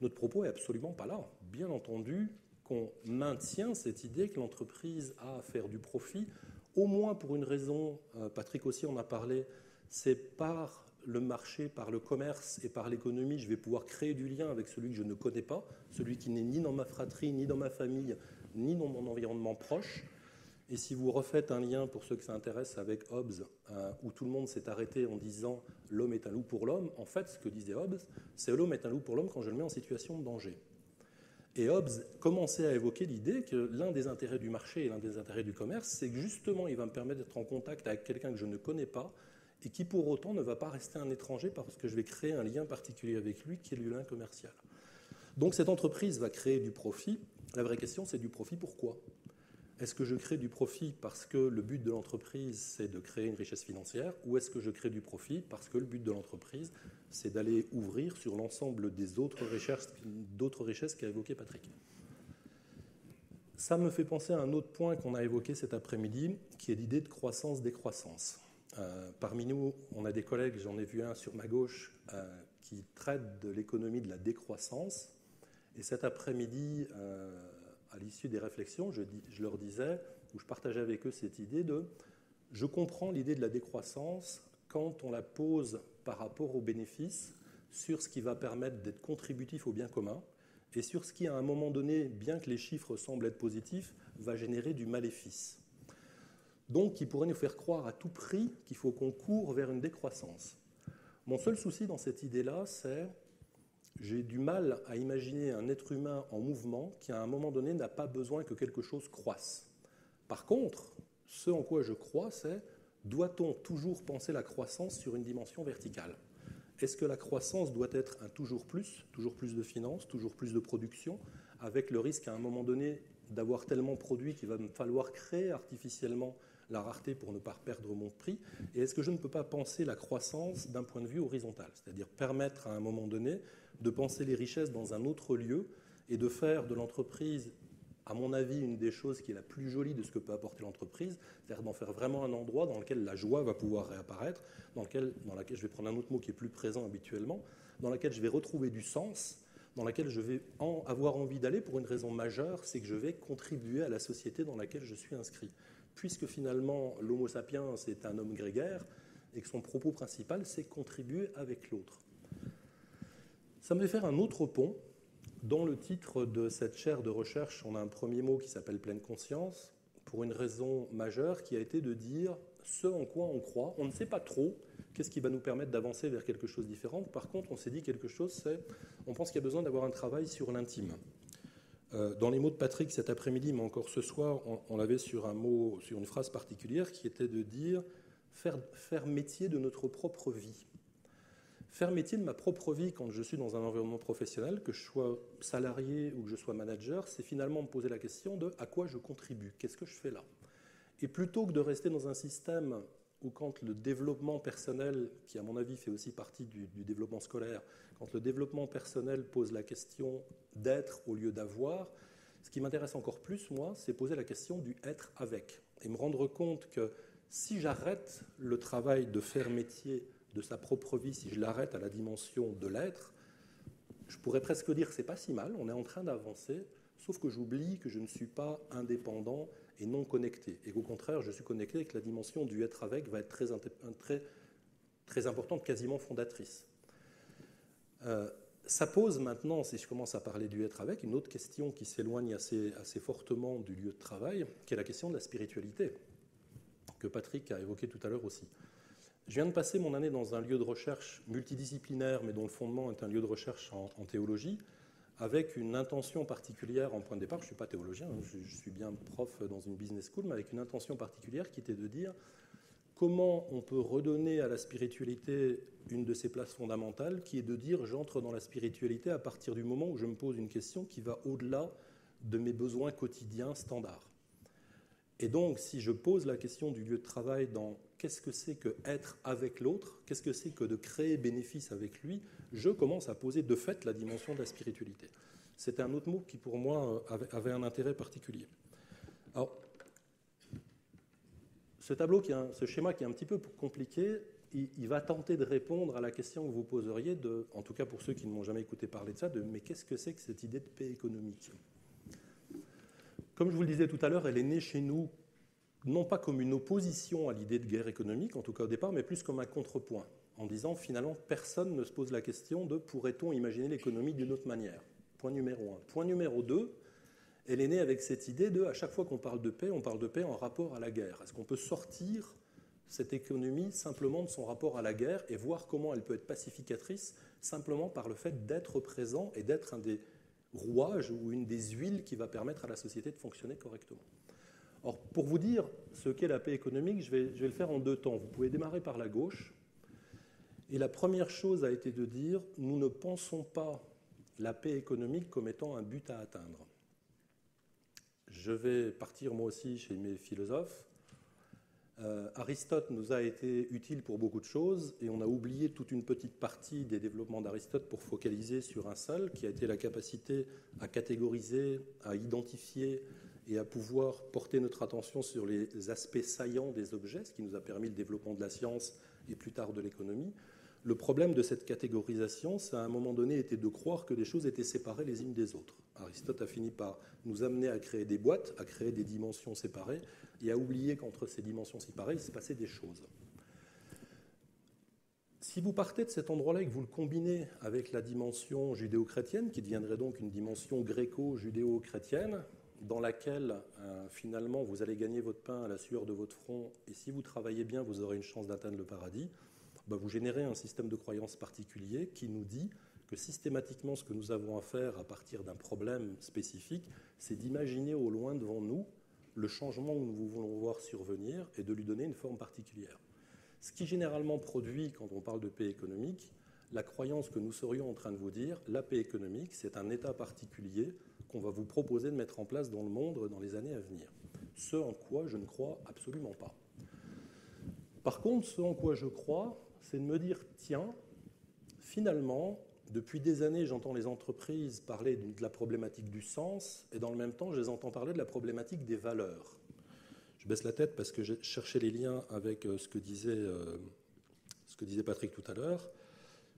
Notre propos n'est absolument pas là. Bien entendu qu'on maintient cette idée que l'entreprise a à faire du profit, au moins pour une raison, Patrick aussi en a parlé, c'est par le marché, par le commerce et par l'économie, je vais pouvoir créer du lien avec celui que je ne connais pas, celui qui n'est ni dans ma fratrie, ni dans ma famille, ni dans mon environnement proche. Et si vous refaites un lien, pour ceux que ça intéresse, avec Hobbes, où tout le monde s'est arrêté en disant « l'homme est un loup pour l'homme », en fait, ce que disait Hobbes, c'est « l'homme est un loup pour l'homme quand je le mets en situation de danger ». Et Hobbes commençait à évoquer l'idée que l'un des intérêts du marché et l'un des intérêts du commerce, c'est que justement, il va me permettre d'être en contact avec quelqu'un que je ne connais pas et qui pour autant ne va pas rester un étranger parce que je vais créer un lien particulier avec lui qui est le lien commercial. Donc cette entreprise va créer du profit. La vraie question, c'est du profit pourquoi ? Est-ce que je crée du profit parce que le but de l'entreprise, c'est de créer une richesse financière, ou est-ce que je crée du profit parce que le but de l'entreprise, c'est d'aller ouvrir sur l'ensemble des autres richesses qu'a évoqué Patrick ? Ça me fait penser à un autre point qu'on a évoqué cet après-midi, qui est l'idée de croissance-décroissance. Parmi nous, on a des collègues, j'en ai vu un sur ma gauche, qui traitent de l'économie de la décroissance. Et cet après-midi, à l'issue des réflexions, je leur disais, ou je partageais avec eux cette idée de « je comprends l'idée de la décroissance quand on la pose par rapport aux bénéfices sur ce qui va permettre d'être contributif au bien commun et sur ce qui, à un moment donné, bien que les chiffres semblent être positifs, va générer du maléfice. Donc, qui pourrait nous faire croire à tout prix qu'il faut qu'on court vers une décroissance. Mon seul souci dans cette idée-là, c'est j'ai du mal à imaginer un être humain en mouvement qui, à un moment donné, n'a pas besoin que quelque chose croisse. Par contre, ce en quoi je crois, c'est doit-on toujours penser la croissance sur une dimension verticale ? Est-ce que la croissance doit être un toujours plus de finances, toujours plus de production, avec le risque à un moment donné d'avoir tellement produit qu'il va me falloir créer artificiellement la rareté pour ne pas perdre mon prix ? Et est-ce que je ne peux pas penser la croissance d'un point de vue horizontal, c'est-à-dire permettre à un moment donné de penser les richesses dans un autre lieu et de faire de l'entreprise, à mon avis, une des choses qui est la plus jolie de ce que peut apporter l'entreprise, c'est-à-dire d'en faire vraiment un endroit dans lequel la joie va pouvoir réapparaître, dans laquelle je vais prendre un autre mot qui est plus présent habituellement, dans laquelle je vais retrouver du sens, dans laquelle je vais avoir envie d'aller pour une raison majeure, c'est que je vais contribuer à la société dans laquelle je suis inscrit. puisque finalement l'homo sapiens est un homme grégaire et que son propos principal c'est contribuer avec l'autre. Ça me fait faire un autre pont. Dans le titre de cette chaire de recherche, on a un premier mot qui s'appelle pleine conscience, pour une raison majeure qui a été de dire ce en quoi on croit. On ne sait pas trop qu'est-ce qui va nous permettre d'avancer vers quelque chose de différent. Par contre, on s'est dit quelque chose, c'est on pense qu'il y a besoin d'avoir un travail sur l'intime. Dans les mots de Patrick cet après-midi, mais encore ce soir, on l'avait sur un mot, sur une phrase particulière qui était de dire faire métier de notre propre vie. Faire métier de ma propre vie quand je suis dans un environnement professionnel, que je sois salarié ou que je sois manager, c'est finalement me poser la question de à quoi je contribue, qu'est-ce que je fais là. Et plutôt que de rester dans un système où quand le développement personnel, qui à mon avis fait aussi partie du développement scolaire, quand le développement personnel pose la question d'être au lieu d'avoir, ce qui m'intéresse encore plus, moi, c'est poser la question du être avec. Et me rendre compte que si j'arrête le travail de faire métier de sa propre vie, si je l'arrête à la dimension de l'être, je pourrais presque dire que c'est pas si mal, on est en train d'avancer, sauf que j'oublie que je ne suis pas indépendant et non connecté, et qu'au contraire, je suis connecté et que la dimension du être avec va être très importante, quasiment fondatrice. Ça pose maintenant, si je commence à parler du être avec, une autre question qui s'éloigne assez fortement du lieu de travail, qui est la question de la spiritualité, que Patrick a évoqué tout à l'heure aussi. Je viens de passer mon année dans un lieu de recherche multidisciplinaire, mais dont le fondement est un lieu de recherche en théologie, avec une intention particulière en point de départ. Je ne suis pas théologien, je suis bien prof dans une business school, mais avec une intention particulière qui était de dire comment on peut redonner à la spiritualité une de ses places fondamentales, qui est de dire j'entre dans la spiritualité à partir du moment où je me pose une question qui va au-delà de mes besoins quotidiens standards. Et donc, si je pose la question du lieu de travail dans qu'est-ce que c'est que être avec l'autre, qu'est-ce que c'est que de créer bénéfice avec lui, je commence à poser de fait la dimension de la spiritualité. C'était un autre mot qui, pour moi, avait un intérêt particulier. Alors, ce schéma qui est un petit peu compliqué, il va tenter de répondre à la question que vous poseriez, en tout cas pour ceux qui ne m'ont jamais écouté parler de ça, mais qu'est-ce que c'est que cette idée de paix économique ? Comme je vous le disais tout à l'heure, elle est née chez nous, non pas comme une opposition à l'idée de guerre économique, en tout cas au départ, mais plus comme un contrepoint, en disant finalement personne ne se pose la question de pourrait-on imaginer l'économie d'une autre manière. Point numéro 1. Point numéro 2, elle est née avec cette idée de, à chaque fois qu'on parle de paix, on parle de paix en rapport à la guerre. Est-ce qu'on peut sortir cette économie simplement de son rapport à la guerre et voir comment elle peut être pacificatrice simplement par le fait d'être présent et d'être un des rouage ou une des huiles qui va permettre à la société de fonctionner correctement. Or, pour vous dire ce qu'est la paix économique, je vais le faire en deux temps. Vous pouvez démarrer par la gauche. Et la première chose a été de dire, nous ne pensons pas la paix économique comme étant un but à atteindre. Je vais partir moi aussi chez mes philosophes. Aristote nous a été utile pour beaucoup de choses et on a oublié toute une petite partie des développements d'Aristote pour focaliser sur un seul, qui a été la capacité à catégoriser, à identifier et à pouvoir porter notre attention sur les aspects saillants des objets, ce qui nous a permis le développement de la science et plus tard de l'économie. Le problème de cette catégorisation, ça à un moment donné était de croire que les choses étaient séparées les unes des autres. Aristote a fini par nous amener à créer des boîtes, à créer des dimensions séparées, et à oublier qu'entre ces dimensions séparées, il se passait des choses. Si vous partez de cet endroit-là et que vous le combinez avec la dimension judéo-chrétienne, qui deviendrait donc une dimension gréco-judéo-chrétienne, dans laquelle finalement vous allez gagner votre pain à la sueur de votre front, et si vous travaillez bien, vous aurez une chance d'atteindre le paradis, vous générez un système de croyance particulier qui nous dit que systématiquement ce que nous avons à faire à partir d'un problème spécifique, c'est d'imaginer au loin devant nous le changement que nous voulons voir survenir et de lui donner une forme particulière. Ce qui généralement produit, quand on parle de paix économique, la croyance que nous serions en train de vous dire, la paix économique, c'est un état particulier qu'on va vous proposer de mettre en place dans le monde dans les années à venir. Ce en quoi je ne crois absolument pas. Par contre, ce en quoi je crois, c'est de me dire, tiens, finalement, depuis des années, j'entends les entreprises parler de la problématique du sens, et dans le même temps, je les entends parler de la problématique des valeurs. Je baisse la tête parce que je cherchais les liens avec ce que disait Patrick tout à l'heure,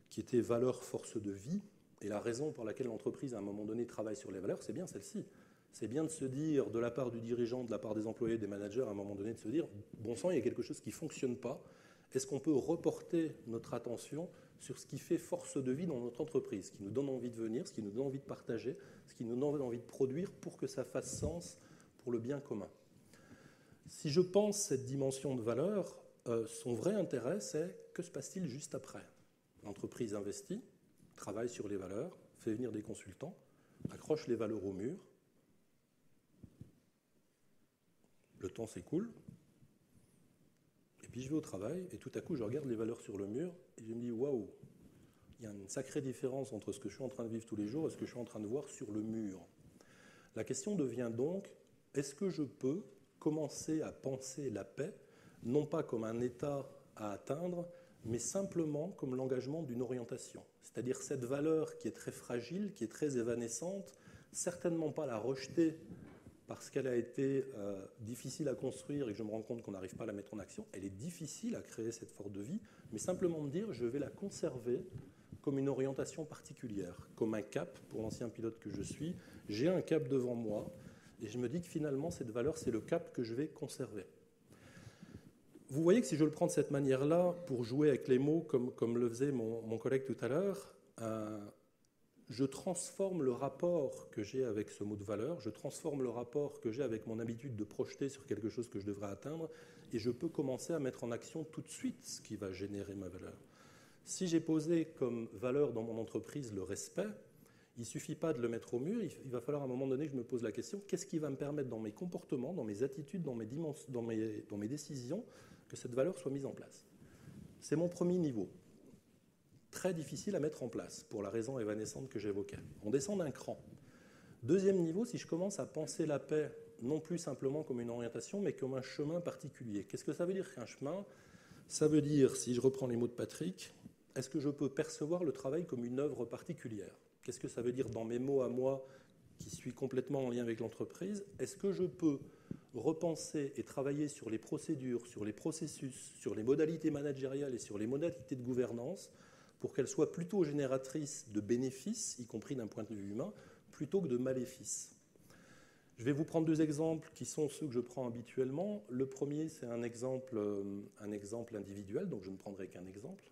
qui était valeur force de vie, et la raison pour laquelle l'entreprise, à un moment donné, travaille sur les valeurs, c'est bien celle-ci. c'est bien de se dire, de la part du dirigeant, de la part des employés, des managers, à un moment donné, de se dire, bon sang, il y a quelque chose qui ne fonctionne pas. Est-ce qu'on peut reporter notre attention sur ce qui fait force de vie dans notre entreprise, ce qui nous donne envie de venir, ce qui nous donne envie de partager, ce qui nous donne envie de produire pour que ça fasse sens pour le bien commun. Si je pense cette dimension de valeur, son vrai intérêt, c'est que se passe-t-il juste après? L'entreprise investit, travaille sur les valeurs, fait venir des consultants, accroche les valeurs au mur, le temps s'écoule, et puis je vais au travail, et tout à coup je regarde les valeurs sur le mur, et je me dis waouh, il y a une sacrée différence entre ce que je suis en train de vivre tous les jours et ce que je suis en train de voir sur le mur. La question devient donc, est-ce que je peux commencer à penser la paix, non pas comme un état à atteindre, mais simplement comme l'engagement d'une orientation. C'est-à-dire cette valeur qui est très fragile, qui est très évanescente, certainement pas la rejeter parce qu'elle a été difficile à construire et que je me rends compte qu'on n'arrive pas à la mettre en action. Elle est difficile à créer cette force de vie, mais simplement me dire je vais la conserver comme une orientation particulière, comme un cap pour l'ancien pilote que je suis. J'ai un cap devant moi et je me dis que finalement cette valeur c'est le cap que je vais conserver. Vous voyez que si je le prends de cette manière-là, pour jouer avec les mots comme le faisait mon collègue tout à l'heure, je transforme le rapport que j'ai avec ce mot de valeur, je transforme le rapport que j'ai avec mon habitude de projeter sur quelque chose que je devrais atteindre, et je peux commencer à mettre en action tout de suite ce qui va générer ma valeur. Si j'ai posé comme valeur dans mon entreprise le respect, il ne suffit pas de le mettre au mur, il va falloir à un moment donné que je me pose la question, qu'est-ce qui va me permettre dans mes comportements, dans mes attitudes, dans mes décisions, que cette valeur soit mise en place. C'est mon premier niveau. Très difficile à mettre en place, pour la raison évanescente que j'évoquais. On descend d'un cran. Deuxième niveau, si je commence à penser la paix, non plus simplement comme une orientation, mais comme un chemin particulier. Qu'est-ce que ça veut dire qu'un chemin? Ça veut dire, si je reprends les mots de Patrick, est-ce que je peux percevoir le travail comme une œuvre particulière? Qu'est-ce que ça veut dire dans mes mots à moi, qui suis complètement en lien avec l'entreprise? Est-ce que je peux repenser et travailler sur les procédures, sur les processus, sur les modalités managériales et sur les modalités de gouvernance pour qu'elles soient plutôt génératrices de bénéfices, y compris d'un point de vue humain, plutôt que de maléfices? Je vais vous prendre deux exemples qui sont ceux que je prends habituellement. Le premier, c'est un exemple individuel, donc je ne prendrai qu'un exemple.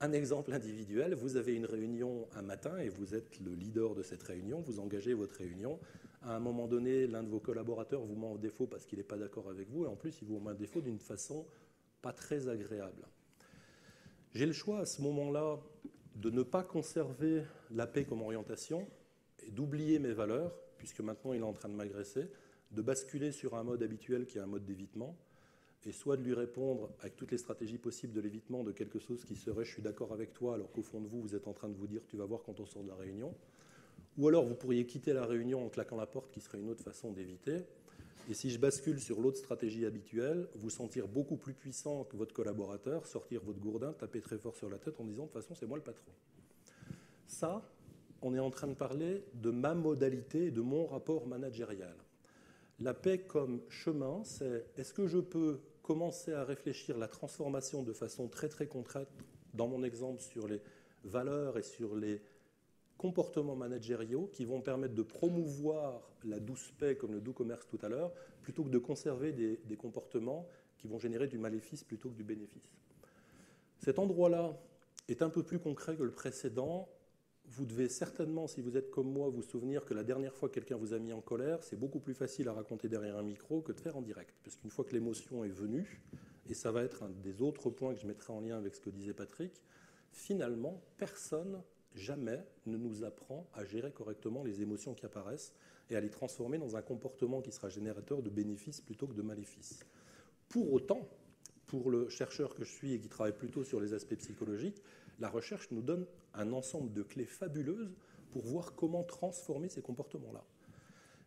Un exemple individuel, vous avez une réunion un matin et vous êtes le leader de cette réunion, vous engagez votre réunion. À un moment donné, l'un de vos collaborateurs vous met en défaut parce qu'il n'est pas d'accord avec vous et en plus, il vous met en défaut d'une façon pas très agréable. J'ai le choix à ce moment-là de ne pas conserver la paix comme orientation et d'oublier mes valeurs, puisque maintenant il est en train de m'agresser, de basculer sur un mode habituel qui est un mode d'évitement, et soit de lui répondre avec toutes les stratégies possibles de l'évitement de quelque chose qui serait « je suis d'accord avec toi » alors qu'au fond de vous, vous êtes en train de vous dire « tu vas voir quand on sort de la réunion ». Ou alors vous pourriez quitter la réunion en claquant la porte, qui serait une autre façon d'éviter. Et si je bascule sur l'autre stratégie habituelle, vous sentir beaucoup plus puissant que votre collaborateur, sortir votre gourdin, taper très fort sur la tête en disant « de toute façon, c'est moi le patron ». Ça, on est en train de parler de ma modalité et de mon rapport managérial. La paix comme chemin, c'est est-ce que je peux commencer à réfléchir la transformation de façon très très concrète, dans mon exemple sur les valeurs et sur les comportements managériaux qui vont permettre de promouvoir la douce paix comme le doux commerce tout à l'heure, plutôt que de conserver des comportements qui vont générer du maléfice plutôt que du bénéfice. Cet endroit-là est un peu plus concret que le précédent. Vous devez certainement, si vous êtes comme moi, vous souvenir que la dernière fois que quelqu'un vous a mis en colère, c'est beaucoup plus facile à raconter derrière un micro que de faire en direct. Parce qu'une fois que l'émotion est venue, et ça va être un des autres points que je mettrai en lien avec ce que disait Patrick, finalement, personne, jamais, ne nous apprend à gérer correctement les émotions qui apparaissent et à les transformer dans un comportement qui sera générateur de bénéfices plutôt que de maléfices. Pour autant, pour le chercheur que je suis et qui travaille plutôt sur les aspects psychologiques, la recherche nous donne un ensemble de clés fabuleuses pour voir comment transformer ces comportements-là.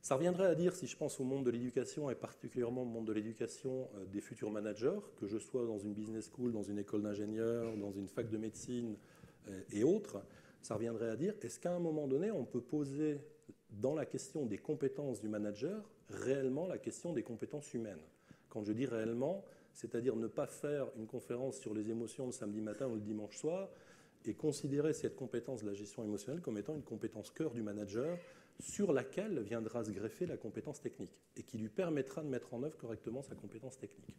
Ça reviendrait à dire, si je pense au monde de l'éducation, et particulièrement au monde de l'éducation des futurs managers, que je sois dans une business school, dans une école d'ingénieur, dans une fac de médecine et autres, ça reviendrait à dire, est-ce qu'à un moment donné, on peut poser dans la question des compétences du manager, réellement la question des compétences humaines? Quand je dis réellement, c'est-à-dire ne pas faire une conférence sur les émotions le samedi matin ou le dimanche soir et considérer cette compétence de la gestion émotionnelle comme étant une compétence cœur du manager, sur laquelle viendra se greffer la compétence technique et qui lui permettra de mettre en œuvre correctement sa compétence technique.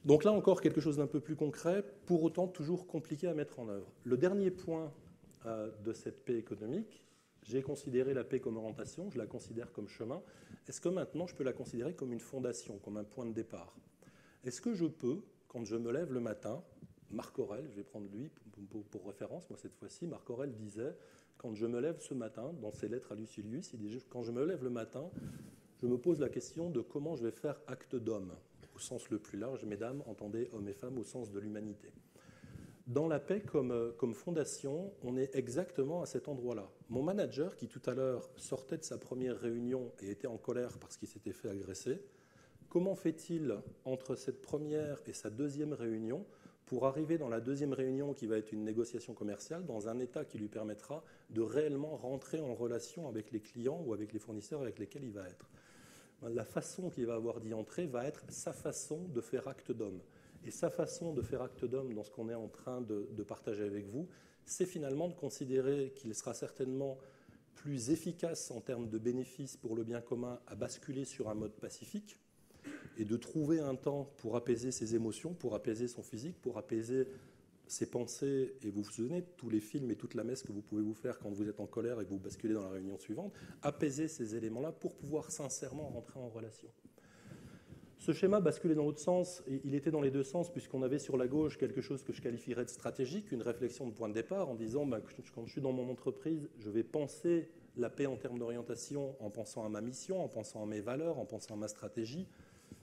Donc là encore, quelque chose d'un peu plus concret, pour autant toujours compliqué à mettre en œuvre. Le dernier point de cette paix économique, j'ai considéré la paix comme orientation, je la considère comme chemin. Est-ce que maintenant je peux la considérer comme une fondation, comme un point de départ? Est-ce que je peux, quand je me lève le matin, Marc Aurèle, je vais prendre lui pour référence, moi cette fois-ci, Marc Aurèle disait, quand je me lève ce matin, dans ses lettres à Lucilius, il dit, quand je me lève le matin, je me pose la question de comment je vais faire acte d'homme, au sens le plus large, mesdames, entendez hommes et femmes au sens de l'humanité. Dans la paix comme fondation, on est exactement à cet endroit-là. Mon manager, qui tout à l'heure sortait de sa première réunion et était en colère parce qu'il s'était fait agresser, comment fait-il entre cette première et sa deuxième réunion pour arriver dans la deuxième réunion qui va être une négociation commerciale dans un état qui lui permettra de réellement rentrer en relation avec les clients ou avec les fournisseurs avec lesquels il va être? La façon qu'il va avoir d'y entrer va être sa façon de faire acte d'homme. Et sa façon de faire acte d'homme dans ce qu'on est en train de partager avec vous, c'est finalement de considérer qu'il sera certainement plus efficace en termes de bénéfices pour le bien commun à basculer sur un mode pacifique et de trouver un temps pour apaiser ses émotions, pour apaiser son physique, pour apaiser ses pensées. Et vous vous souvenez de tous les films et toute la messe que vous pouvez vous faire quand vous êtes en colère et que vous basculez dans la réunion suivante, apaiser ces éléments-là pour pouvoir sincèrement rentrer en relation. Ce schéma basculait dans l'autre sens, et il était dans les deux sens, puisqu'on avait sur la gauche quelque chose que je qualifierais de stratégique, une réflexion de point de départ, en disant quand je suis dans mon entreprise, je vais penser la paix en termes d'orientation en pensant à ma mission, en pensant à mes valeurs, en pensant à ma stratégie.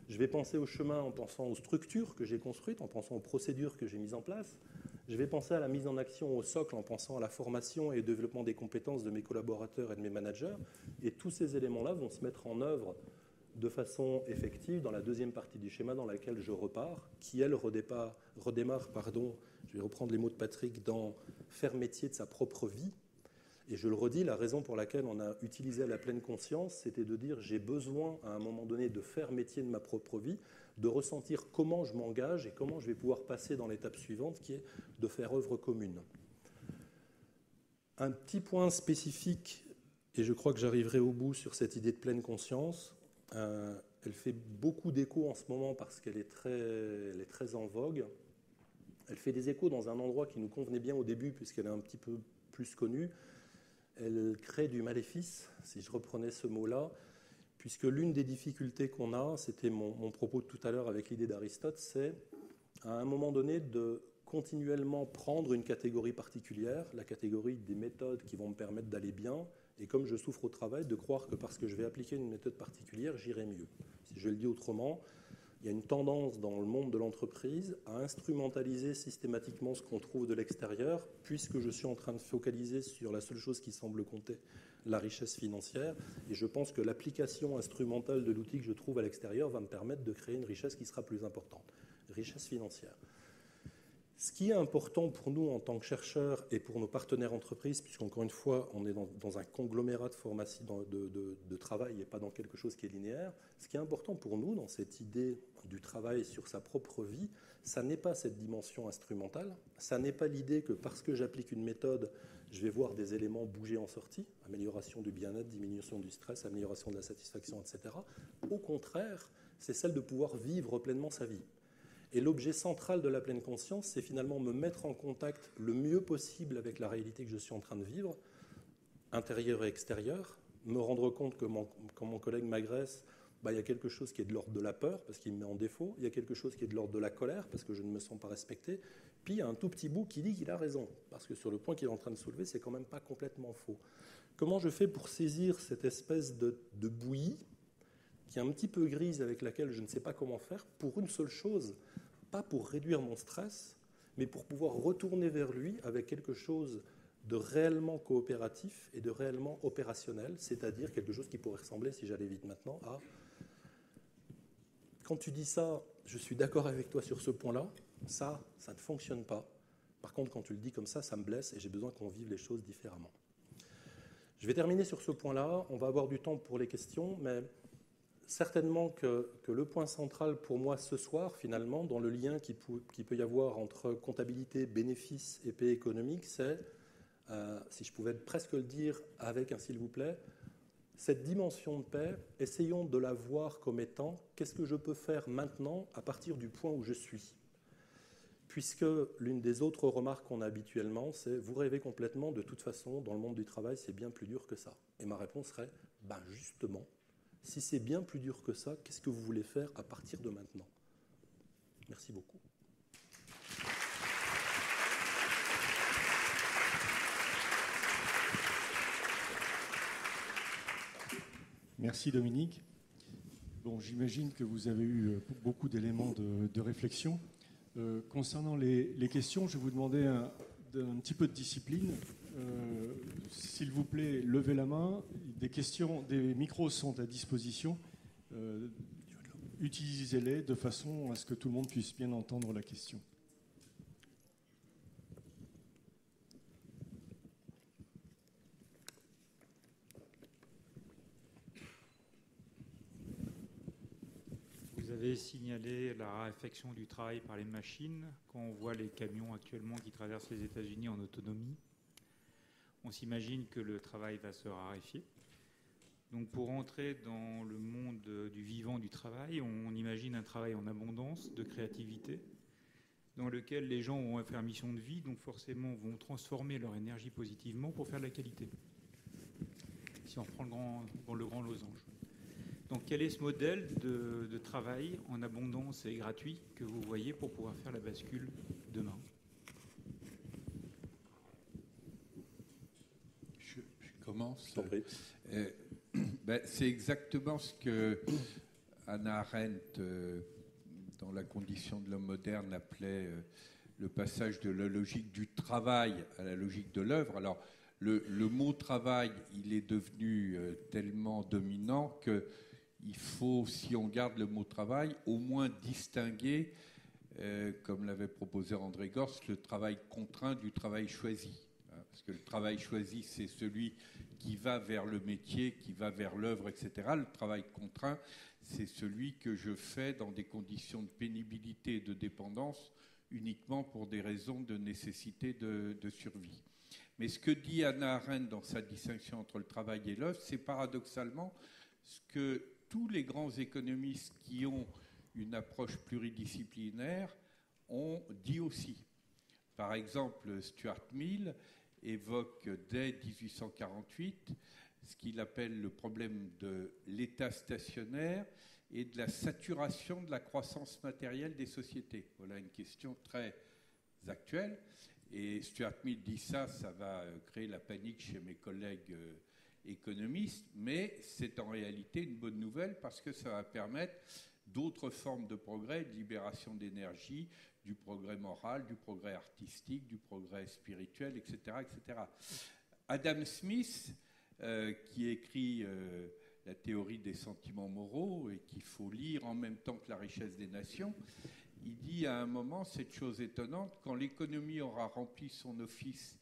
Je vais penser au chemin en pensant aux structures que j'ai construites, en pensant aux procédures que j'ai mises en place. Je vais penser à la mise en action au socle en pensant à la formation et au développement des compétences de mes collaborateurs et de mes managers. Et tous ces éléments-là vont se mettre en œuvre de façon effective dans la deuxième partie du schéma dans laquelle je repars, qui elle redémarre, je vais reprendre les mots de Patrick, dans faire métier de sa propre vie. Et je le redis, la raison pour laquelle on a utilisé la pleine conscience, c'était de dire j'ai besoin à un moment donné de faire métier de ma propre vie, de ressentir comment je m'engage et comment je vais pouvoir passer dans l'étape suivante qui est de faire œuvre commune. Un petit point spécifique, et je crois que j'arriverai au bout sur cette idée de pleine conscience. Elle fait beaucoup d'échos en ce moment parce qu'elle est très en vogue. Elle fait des échos dans un endroit qui nous convenait bien au début puisqu'elle est un petit peu plus connue. Elle crée du maléfice, si je reprenais ce mot-là, puisque l'une des difficultés qu'on a, c'était mon propos de tout à l'heure avec l'idée d'Aristote, c'est à un moment donné de continuellement prendre une catégorie particulière, la catégorie des méthodes qui vont me permettre d'aller bien, et comme je souffre au travail, de croire que parce que je vais appliquer une méthode particulière, j'irai mieux. Si je le dis autrement, il y a une tendance dans le monde de l'entreprise à instrumentaliser systématiquement ce qu'on trouve de l'extérieur, puisque je suis en train de focaliser sur la seule chose qui semble compter, la richesse financière. Et je pense que l'application instrumentale de l'outil que je trouve à l'extérieur va me permettre de créer une richesse qui sera plus importante, richesse financière. Ce qui est important pour nous en tant que chercheurs et pour nos partenaires entreprises, puisqu'encore une fois, on est dans un conglomérat de formation de travail et pas dans quelque chose qui est linéaire, ce qui est important pour nous dans cette idée du travail sur sa propre vie, ça n'est pas cette dimension instrumentale, ça n'est pas l'idée que parce que j'applique une méthode, je vais voir des éléments bouger en sortie, amélioration du bien-être, diminution du stress, amélioration de la satisfaction, etc. Au contraire, c'est celle de pouvoir vivre pleinement sa vie. Et l'objet central de la pleine conscience, c'est finalement me mettre en contact le mieux possible avec la réalité que je suis en train de vivre, intérieure et extérieure, me rendre compte que quand mon collègue m'agresse, il y a quelque chose qui est de l'ordre de la peur, parce qu'il me met en défaut, il y a quelque chose qui est de l'ordre de la colère, parce que je ne me sens pas respecté, puis il y a un tout petit bout qui dit qu'il a raison, parce que sur le point qu'il est en train de soulever, c'est quand même pas complètement faux. Comment je fais pour saisir cette espèce de bouillie, qui est un petit peu grise, avec laquelle je ne sais pas comment faire, pour une seule chose, pas pour réduire mon stress, mais pour pouvoir retourner vers lui avec quelque chose de réellement coopératif et de réellement opérationnel, c'est-à-dire quelque chose qui pourrait ressembler, si j'allais vite maintenant, à « quand tu dis ça, je suis d'accord avec toi sur ce point-là, ça ne fonctionne pas. Par contre, quand tu le dis comme ça me blesse et j'ai besoin qu'on vive les choses différemment. » Je vais terminer sur ce point-là, on va avoir du temps pour les questions, mais certainement que le point central pour moi ce soir, finalement, dans le lien qui peut y avoir entre comptabilité, bénéfices et paix économique, c'est si je pouvais presque le dire avec un s'il vous plaît, cette dimension de paix, essayons de la voir comme étant qu'est-ce que je peux faire maintenant à partir du point où je suis. Puisque l'une des autres remarques qu'on a habituellement, c'est vous rêvez complètement, de toute façon, dans le monde du travail, c'est bien plus dur que ça. Et ma réponse serait, ben justement, si c'est bien plus dur que ça, qu'est-ce que vous voulez faire à partir de maintenant? Merci beaucoup. Merci Dominique. Bon, j'imagine que vous avez eu beaucoup d'éléments de réflexion. Concernant les questions, je vais vous demander un petit peu de discipline. S'il vous plaît, levez la main. Des micros sont à disposition. Utilisez-les de façon à ce que tout le monde puisse bien entendre la question. Vous avez signalé la raréfaction du travail par les machines. Quand on voit les camions actuellement qui traversent les États-Unis en autonomie, on s'imagine que le travail va se raréfier. Donc pour entrer dans le monde du vivant du travail, on imagine un travail en abondance, de créativité, dans lequel les gens vont faire mission de vie, donc forcément vont transformer leur énergie positivement pour faire de la qualité. Si on reprend le grand losange. Donc quel est ce modèle de travail en abondance et gratuit que vous voyez pour pouvoir faire la bascule demain? Je commence. C'est exactement ce que Hannah Arendt, dans La condition de l'homme moderne, appelait le passage de la logique du travail à la logique de l'œuvre. Alors, le mot travail, il est devenu tellement dominant qu'il faut, si on garde le mot travail, au moins distinguer, comme l'avait proposé André Gorz, le travail contraint du travail choisi. Parce que le travail choisi, c'est celui qui va vers le métier, qui va vers l'œuvre, etc. Le travail contraint, c'est celui que je fais dans des conditions de pénibilité et de dépendance uniquement pour des raisons de nécessité de survie. Mais ce que dit Hannah Arendt dans sa distinction entre le travail et l'œuvre, c'est paradoxalement ce que tous les grands économistes qui ont une approche pluridisciplinaire ont dit aussi. Par exemple, Stuart Mill évoque dès 1848 ce qu'il appelle le problème de l'état stationnaire et de la saturation de la croissance matérielle des sociétés. Voilà une question très actuelle. Et Stuart Mill dit ça va créer la panique chez mes collègues économistes, mais c'est en réalité une bonne nouvelle parce que ça va permettre d'autres formes de progrès, de libération d'énergie, du progrès moral, du progrès artistique, du progrès spirituel, etc. etc. Adam Smith, qui écrit la théorie des sentiments moraux et qu'il faut lire en même temps que la richesse des nations, il dit à un moment cette chose étonnante, quand l'économie aura rempli son office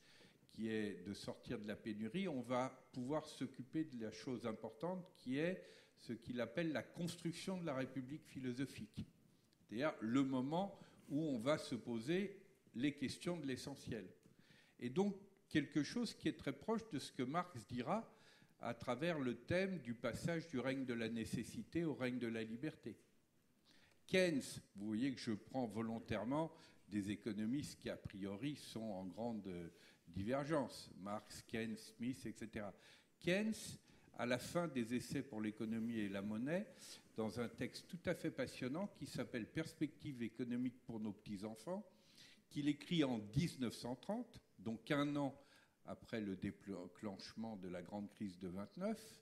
qui est de sortir de la pénurie, on va pouvoir s'occuper de la chose importante qui est ce qu'il appelle la construction de la République philosophique. C'est-à-dire le moment où on va se poser les questions de l'essentiel. Et donc, quelque chose qui est très proche de ce que Marx dira à travers le thème du passage du règne de la nécessité au règne de la liberté. Keynes, vous voyez que je prends volontairement des économistes qui, a priori, sont en grande divergence. Marx, Keynes, Smith, etc. Keynes, à la fin des essais pour l'économie et la monnaie, dans un texte tout à fait passionnant qui s'appelle « Perspectives économiques pour nos petits-enfants », qu'il écrit en 1930, donc un an après le déclenchement de la grande crise de 29,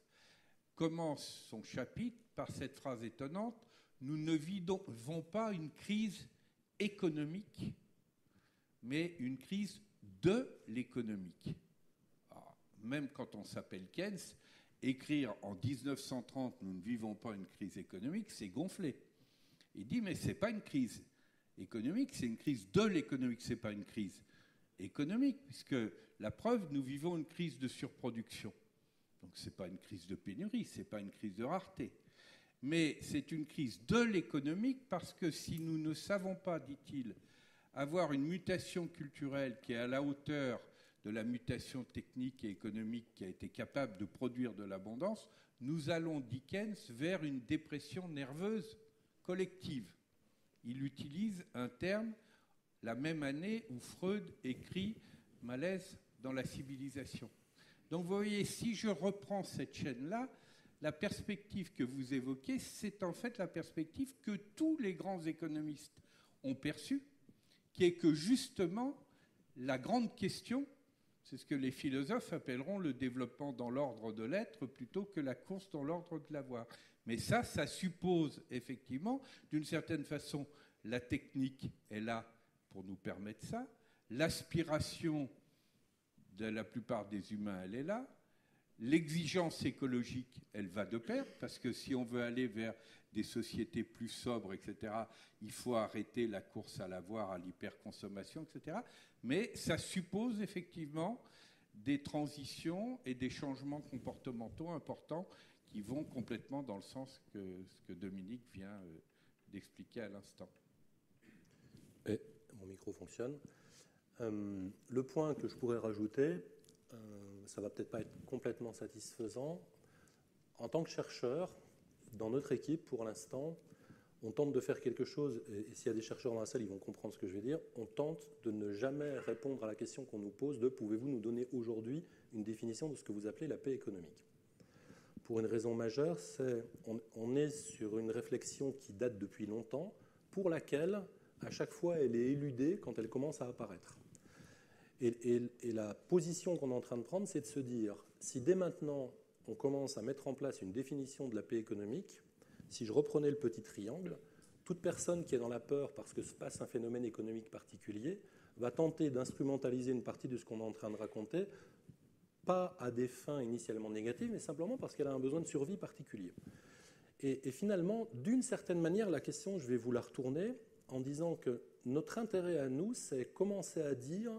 commence son chapitre par cette phrase étonnante « Nous ne vivons pas une crise économique, mais une crise de l'économique. » Même quand on s'appelle Keynes, écrire en 1930 « Nous ne vivons pas une crise économique », c'est gonflé. Il dit « Mais ce n'est pas une crise économique, c'est une crise de l'économique, ce n'est pas une crise économique, puisque la preuve, nous vivons une crise de surproduction. Donc ce n'est pas une crise de pénurie, ce n'est pas une crise de rareté. Mais c'est une crise de l'économique parce que si nous ne savons pas, dit-il, avoir une mutation culturelle qui est à la hauteur de la mutation technique et économique qui a été capable de produire de l'abondance, nous allons, Dickens, vers une dépression nerveuse collective. Il utilise un terme la même année où Freud écrit « Malaise dans la civilisation ». Donc vous voyez, si je reprends cette chaîne-là, la perspective que vous évoquez, c'est en fait la perspective que tous les grands économistes ont perçue, qui est que justement, la grande question, c'est ce que les philosophes appelleront le développement dans l'ordre de l'être plutôt que la course dans l'ordre de l'avoir. Mais ça suppose effectivement, d'une certaine façon, la technique est là pour nous permettre ça, l'aspiration de la plupart des humains, elle est là, l'exigence écologique, elle va de pair, parce que si on veut aller vers des sociétés plus sobres, etc., il faut arrêter la course à l'avoir, à l'hyperconsommation, etc. Mais ça suppose effectivement des transitions et des changements comportementaux importants qui vont complètement dans le sens que ce que Dominique vient d'expliquer à l'instant. Et mon micro fonctionne. Le point que je pourrais rajouter, ça ne va peut-être pas être complètement satisfaisant. En tant que chercheur, dans notre équipe, pour l'instant, on tente de faire quelque chose, et s'il y a des chercheurs dans la salle, ils vont comprendre ce que je vais dire, on tente de ne jamais répondre à la question qu'on nous pose de « pouvez-vous nous donner aujourd'hui une définition de ce que vous appelez la paix économique ?» Pour une raison majeure, on est sur une réflexion qui date depuis longtemps, pour laquelle, à chaque fois, elle est éludée quand elle commence à apparaître. Et la position qu'on est en train de prendre, c'est de se dire, si dès maintenant, on commence à mettre en place une définition de la paix économique, si je reprenais le petit triangle, toute personne qui est dans la peur parce que se passe un phénomène économique particulier va tenter d'instrumentaliser une partie de ce qu'on est en train de raconter, pas à des fins initialement négatives, mais simplement parce qu'elle a un besoin de survie particulier. Et finalement, d'une certaine manière, la question, je vais vous la retourner en disant que notre intérêt à nous, c'est commencer à dire,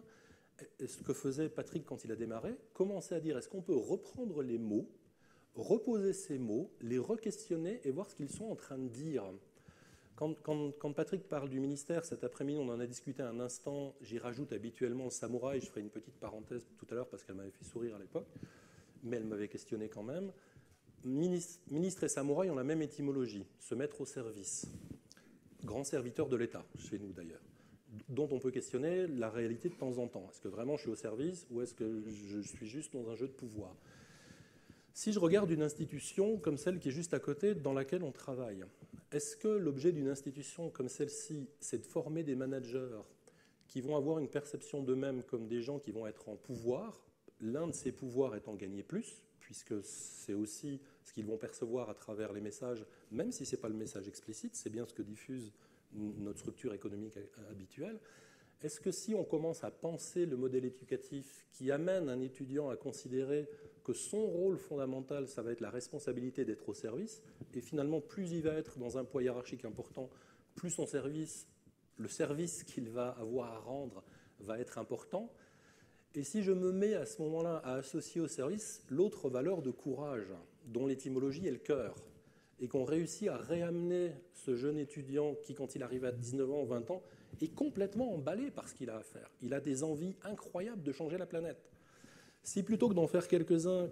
ce que faisait Patrick quand il a démarré, commencer à dire, est-ce qu'on peut reprendre les mots, reposer ces mots, les re-questionner et voir ce qu'ils sont en train de dire. Quand Patrick parle du ministère, cet après-midi, on en a discuté un instant, j'y rajoute habituellement le samouraï, je ferai une petite parenthèse tout à l'heure parce qu'elle m'avait fait sourire à l'époque, mais elle m'avait questionné quand même. Ministre et samouraï ont la même étymologie, se mettre au service. Grand serviteur de l'État, chez nous d'ailleurs, dont on peut questionner la réalité de temps en temps. Est-ce que vraiment je suis au service ou est-ce que je suis juste dans un jeu de pouvoir ? Si je regarde une institution comme celle qui est juste à côté, dans laquelle on travaille, est-ce que l'objet d'une institution comme celle-ci, c'est de former des managers qui vont avoir une perception d'eux-mêmes comme des gens qui vont être en pouvoir, l'un de ces pouvoirs étant gagner plus, puisque c'est aussi ce qu'ils vont percevoir à travers les messages, même si ce n'est pas le message explicite, c'est bien ce que diffuse notre structure économique habituelle. Est-ce que si on commence à penser le modèle éducatif qui amène un étudiant à considérer que son rôle fondamental, ça va être la responsabilité d'être au service, et finalement, plus il va être dans un poids hiérarchique important, plus son service, le service qu'il va avoir à rendre va être important. Et si je me mets à ce moment-là à associer au service l'autre valeur de courage, dont l'étymologie est le cœur, et qu'on réussit à réamener ce jeune étudiant qui, quand il arrive à 19 ans ou 20 ans, est complètement emballé par ce qu'il a à faire. Il a des envies incroyables de changer la planète. Si plutôt que d'en faire quelqu'un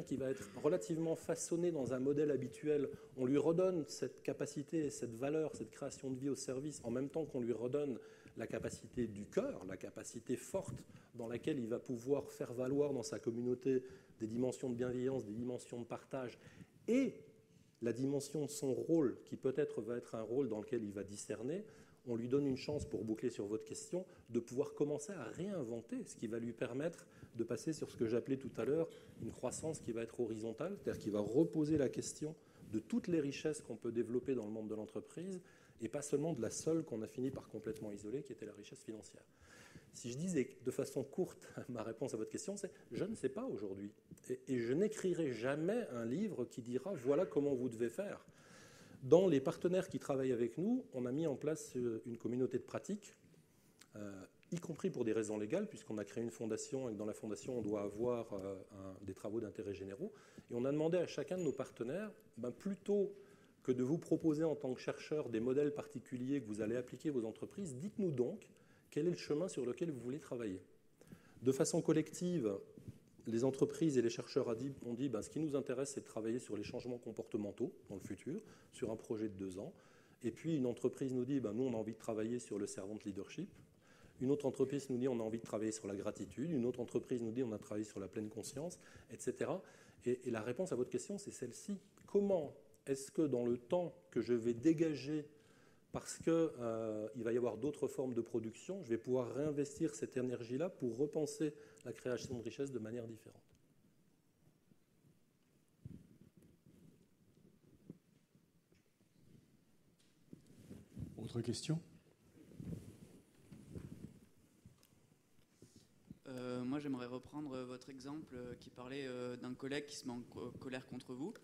qui va être relativement façonné dans un modèle habituel, on lui redonne cette capacité, cette valeur, cette création de vie au service, en même temps qu'on lui redonne la capacité du cœur, la capacité forte dans laquelle il va pouvoir faire valoir dans sa communauté des dimensions de bienveillance, des dimensions de partage, et la dimension de son rôle, qui peut-être va être un rôle dans lequel il va discerner, on lui donne une chance, pour boucler sur votre question, de pouvoir commencer à réinventer, ce qui va lui permettre de passer sur ce que j'appelais tout à l'heure une croissance qui va être horizontale, c'est-à-dire qui va reposer la question de toutes les richesses qu'on peut développer dans le monde de l'entreprise, et pas seulement de la seule qu'on a fini par complètement isoler, qui était la richesse financière. Si je disais de façon courte ma réponse à votre question, c'est « je ne sais pas aujourd'hui ». Et je n'écrirai jamais un livre qui dira « voilà comment vous devez faire ». Dans les partenaires qui travaillent avec nous, on a mis en place une communauté de pratiques, y compris pour des raisons légales, puisqu'on a créé une fondation et que dans la fondation, on doit avoir des travaux d'intérêt généraux. Et on a demandé à chacun de nos partenaires, plutôt que de vous proposer en tant que chercheur des modèles particuliers que vous allez appliquer aux entreprises, dites-nous donc quel est le chemin sur lequel vous voulez travailler. De façon collective, les entreprises et les chercheurs ont dit ce qui nous intéresse, c'est de travailler sur les changements comportementaux dans le futur, sur un projet de 2 ans. Et puis une entreprise nous dit nous, on a envie de travailler sur le servant leadership. Une autre entreprise nous dit on a envie de travailler sur la gratitude. Une autre entreprise nous dit on a travaillé sur la pleine conscience, etc. Et la réponse à votre question, c'est celle-ci. Comment est-ce que dans le temps que je vais dégager, parce qu'il va y avoir d'autres formes de production, je vais pouvoir réinvestir cette énergie-là pour repenser la création de richesse de manière différente? Autre question? Moi, j'aimerais reprendre votre exemple qui parlait d'un collègue qui se met en colère contre vous.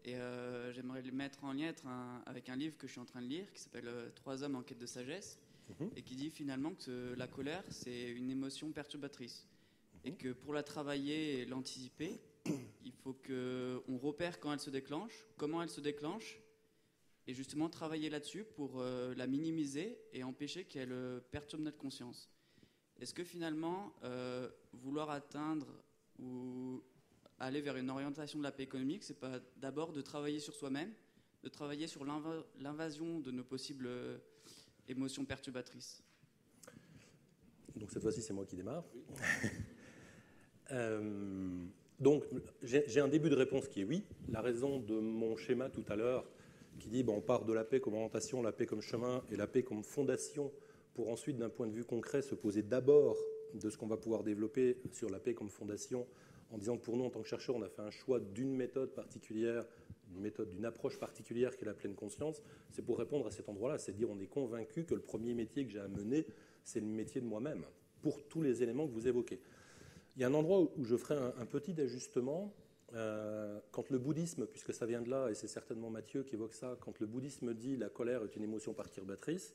Et j'aimerais le mettre en lien avec un livre que je suis en train de lire qui s'appelle « 3 hommes en quête de sagesse » et qui dit finalement que la colère, c'est une émotion perturbatrice. Et que pour la travailler et l'anticiper, il faut qu'on repère quand elle se déclenche, comment elle se déclenche, et justement travailler là-dessus pour la minimiser et empêcher qu'elle perturbe notre conscience. Est-ce que finalement, vouloir atteindre ou aller vers une orientation de la paix économique, c'est pas d'abord de travailler sur soi-même, de travailler sur l'invasion de nos possibles émotions perturbatrices? Donc cette fois-ci, c'est moi qui démarre. Donc j'ai un début de réponse qui est oui. La raison de mon schéma tout à l'heure, qui dit on part de la paix comme orientation, la paix comme chemin et la paix comme fondation, pour ensuite, d'un point de vue concret, se poser d'abord de ce qu'on va pouvoir développer sur la paix comme fondation, en disant que pour nous, en tant que chercheurs, on a fait un choix d'une méthode particulière, d'une approche particulière qui est la pleine conscience. C'est pour répondre à cet endroit-là, c'est dire on est convaincu que le premier métier que j'ai à mener, c'est le métier de moi-même, pour tous les éléments que vous évoquez. Il y a un endroit où je ferai un petit ajustement. Quand le bouddhisme, puisque ça vient de là, et c'est certainement Mathieu qui évoque ça, quand le bouddhisme dit la colère est une émotion perturbatrice,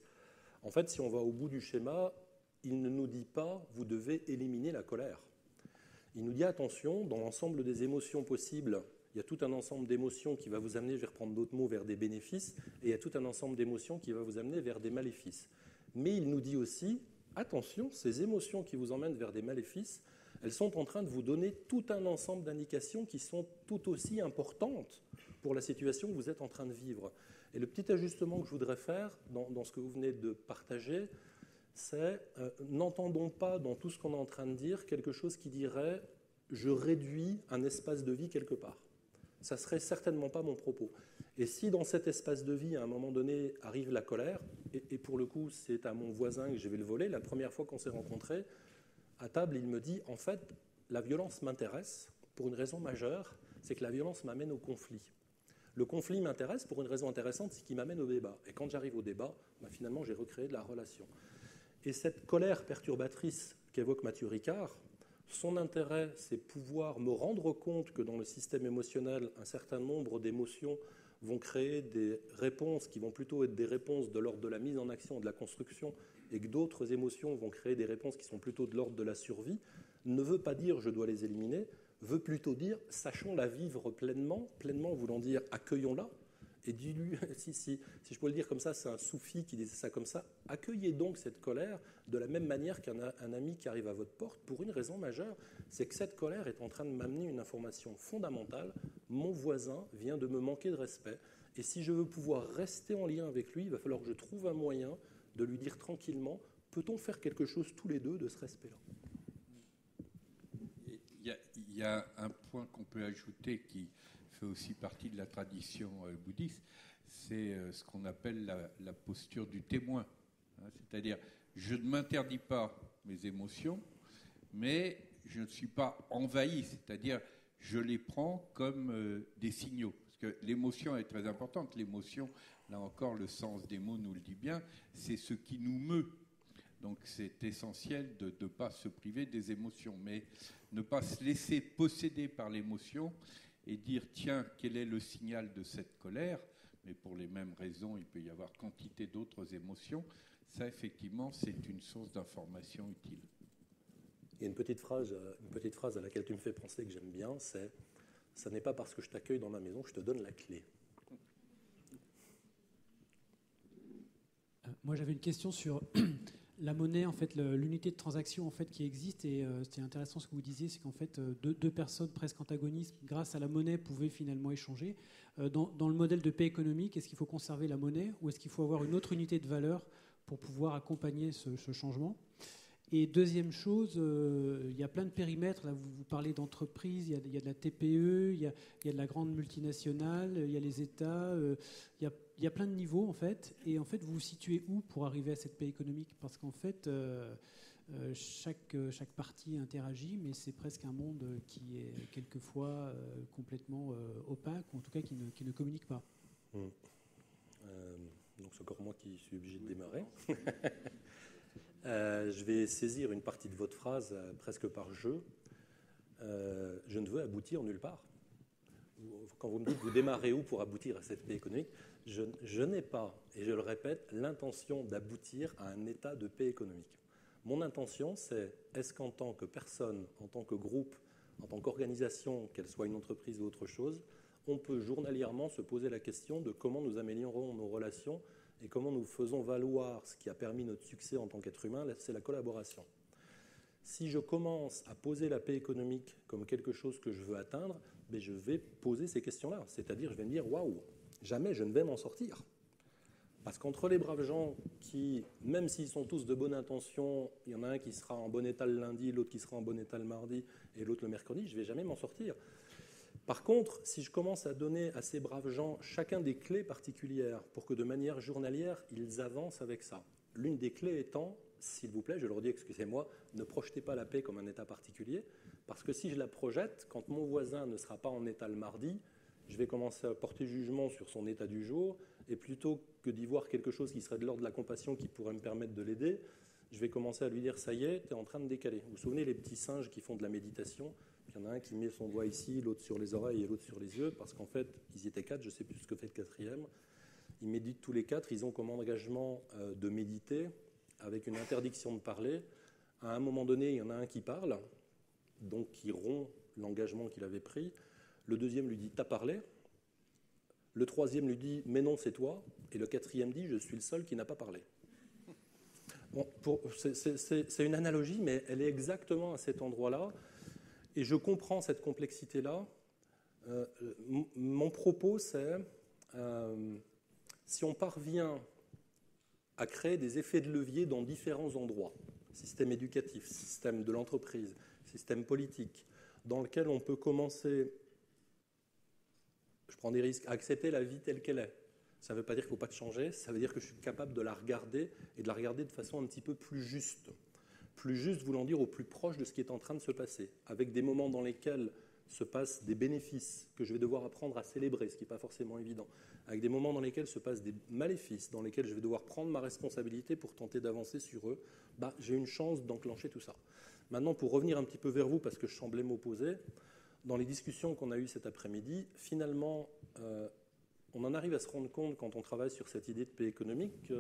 en fait, si on va au bout du schéma, il ne nous dit pas « vous devez éliminer la colère ». Il nous dit « attention, dans l'ensemble des émotions possibles, il y a tout un ensemble d'émotions qui va vous amener, je vais reprendre d'autres mots, vers des bénéfices, et il y a tout un ensemble d'émotions qui va vous amener vers des maléfices. » Mais il nous dit aussi « attention, ces émotions qui vous emmènent vers des maléfices, elles sont en train de vous donner tout un ensemble d'indications qui sont tout aussi importantes pour la situation que vous êtes en train de vivre. » Et le petit ajustement que je voudrais faire dans ce que vous venez de partager, c'est n'entendons pas dans tout ce qu'on est en train de dire quelque chose qui dirait « je réduis un espace de vie quelque part ». Ça ne serait certainement pas mon propos. Et si dans cet espace de vie, à un moment donné, arrive la colère, et pour le coup, c'est à mon voisin que je vais le voler, la première fois qu'on s'est rencontrés, à table, il me dit « en fait, la violence m'intéresse pour une raison majeure, c'est que la violence m'amène au conflit. Le conflit m'intéresse pour une raison intéressante, c'est qu'il m'amène au débat. Et quand j'arrive au débat, finalement, j'ai recréé de la relation. » Et cette colère perturbatrice qu'évoque Mathieu Ricard, son intérêt, c'est pouvoir me rendre compte que dans le système émotionnel, un certain nombre d'émotions vont créer des réponses qui vont plutôt être des réponses de l'ordre de la mise en action, de la construction, et que d'autres émotions vont créer des réponses qui sont plutôt de l'ordre de la survie, ne veut pas dire je dois les éliminer, veut plutôt dire sachons la vivre pleinement, pleinement voulant dire accueillons-la, et dis-lui, si je peux le dire comme ça, c'est un soufi qui disait ça comme ça, accueillez donc cette colère de la même manière qu'un ami qui arrive à votre porte pour une raison majeure, c'est que cette colère est en train de m'amener une information fondamentale, mon voisin vient de me manquer de respect, et si je veux pouvoir rester en lien avec lui, il va falloir que je trouve un moyen de lui dire tranquillement, peut-on faire quelque chose tous les deux de ce respect-là ? Il y a un point qu'on peut ajouter qui fait aussi partie de la tradition bouddhiste, c'est ce qu'on appelle la posture du témoin. C'est-à-dire, je ne m'interdis pas mes émotions, mais je ne suis pas envahi, c'est-à-dire je les prends comme des signaux. Parce que l'émotion est très importante. L'émotion, là encore, le sens des mots nous le dit bien, c'est ce qui nous meut. Donc c'est essentiel de ne pas se priver des émotions, mais ne pas se laisser posséder par l'émotion et dire tiens, quel est le signal de cette colère, mais pour les mêmes raisons, il peut y avoir quantité d'autres émotions. Ça, effectivement, c'est une source d'information utile. Il y a une petite phrase à laquelle tu me fais penser que j'aime bien, c'est « ça n'est pas parce que je t'accueille dans ma maison que je te donne la clé ». Moi, j'avais une question sur La monnaie, en fait, l'unité de transaction en fait, qui existe, et c'était intéressant ce que vous disiez, c'est qu'en fait, deux personnes presque antagonistes, grâce à la monnaie, pouvaient finalement échanger. Dans le modèle de paix économique, est-ce qu'il faut conserver la monnaie ou est-ce qu'il faut avoir une autre unité de valeur pour pouvoir accompagner ce changement ? Et deuxième chose, il y a plein de périmètres. Là, vous parlez d'entreprises, il y a de la TPE, il y a de la grande multinationale, il y a les États, il y a plein de niveaux en fait. Et en fait, vous vous situez où pour arriver à cette paix économique ? Parce qu'en fait, chaque partie interagit, mais c'est presque un monde qui est quelquefois complètement opaque, ou en tout cas qui ne communique pas. Donc c'est encore moi qui suis obligé de démarrer. Je vais saisir une partie de votre phrase presque par jeu. Je ne veux aboutir nulle part. Quand vous me dites vous démarrez où pour aboutir à cette paix économique, je n'ai pas, et je le répète, l'intention d'aboutir à un état de paix économique. Mon intention, c'est est-ce qu'en tant que personne, en tant que groupe, en tant qu'organisation, qu'elle soit une entreprise ou autre chose, on peut journalièrement se poser la question de comment nous améliorons nos relations et comment nous faisons valoir ce qui a permis notre succès en tant qu'être humain, c'est la collaboration. Si je commence à poser la paix économique comme quelque chose que je veux atteindre, ben je vais poser ces questions-là. C'est-à-dire, je vais me dire, waouh, jamais je ne vais m'en sortir. Parce qu'entre les braves gens qui, même s'ils sont tous de bonne intention, il y en a un qui sera en bon état le lundi, l'autre qui sera en bon état le mardi et l'autre le mercredi, je ne vais jamais m'en sortir. Par contre, si je commence à donner à ces braves gens chacun des clés particulières pour que de manière journalière, ils avancent avec ça. L'une des clés étant, s'il vous plaît, je leur dis, excusez-moi, ne projetez pas la paix comme un état particulier, parce que si je la projette, quand mon voisin ne sera pas en état le mardi, je vais commencer à porter jugement sur son état du jour, et plutôt que d'y voir quelque chose qui serait de l'ordre de la compassion qui pourrait me permettre de l'aider, je vais commencer à lui dire, ça y est, tu es en train de décaler. Vous vous souvenez les petits singes qui font de la méditation ? Il y en a un qui met son doigt ici, l'autre sur les oreilles et l'autre sur les yeux, parce qu'en fait, ils y étaient 4, je ne sais plus ce que fait le quatrième. Ils méditent tous les 4, ils ont comme engagement de méditer, avec une interdiction de parler. À un moment donné, il y en a un qui parle, donc qui rompt l'engagement qu'il avait pris. Le deuxième lui dit « t'as parlé ». Le troisième lui dit « mais non, c'est toi ». Et le quatrième dit « je suis le seul qui n'a pas parlé ». Bon, c'est une analogie, mais elle est exactement à cet endroit-là. Et je comprends cette complexité-là. Mon propos, c'est si on parvient à créer des effets de levier dans différents endroits, système éducatif, système de l'entreprise, système politique, dans lequel on peut commencer, je prends des risques, à accepter la vie telle qu'elle est. Ça ne veut pas dire qu'il ne faut pas changer, ça veut dire que je suis capable de la regarder et de la regarder de façon un petit peu plus juste. Plus juste voulant dire au plus proche de ce qui est en train de se passer, avec des moments dans lesquels se passent des bénéfices que je vais devoir apprendre à célébrer, ce qui n'est pas forcément évident, avec des moments dans lesquels se passent des maléfices, dans lesquels je vais devoir prendre ma responsabilité pour tenter d'avancer sur eux, j'ai une chance d'enclencher tout ça. Maintenant, pour revenir un petit peu vers vous, parce que je semblais m'opposer, dans les discussions qu'on a eues cet après-midi, finalement, on en arrive à se rendre compte, quand on travaille sur cette idée de paix économique,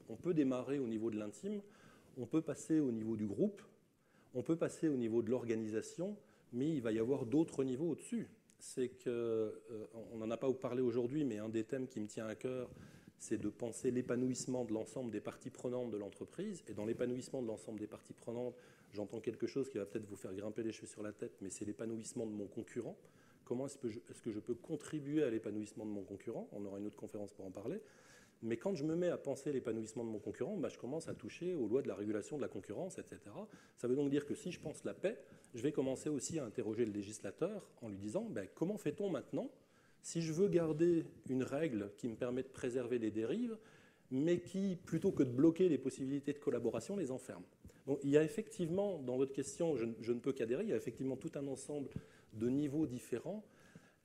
qu'on peut démarrer au niveau de l'intime, on peut passer au niveau du groupe, on peut passer au niveau de l'organisation, mais il va y avoir d'autres niveaux au-dessus. C'est on n'en a pas parlé aujourd'hui, mais un des thèmes qui me tient à cœur, c'est de penser l'épanouissement de l'ensemble des parties prenantes de l'entreprise. Et dans l'épanouissement de l'ensemble des parties prenantes, j'entends quelque chose qui va peut-être vous faire grimper les cheveux sur la tête, mais c'est l'épanouissement de mon concurrent. Comment est-ce que je peux contribuer à l'épanouissement de mon concurrent ? On aura une autre conférence pour en parler. Mais quand je me mets à penser l'épanouissement de mon concurrent, je commence à toucher aux lois de la régulation de la concurrence, etc. Ça veut donc dire que si je pense la paix, je vais commencer aussi à interroger le législateur en lui disant comment fait-on maintenant si je veux garder une règle qui me permet de préserver les dérives, mais qui, plutôt que de bloquer les possibilités de collaboration, les enferme. Donc il y a effectivement, dans votre question, je ne peux qu'adhérer, il y a effectivement tout un ensemble de niveaux différents.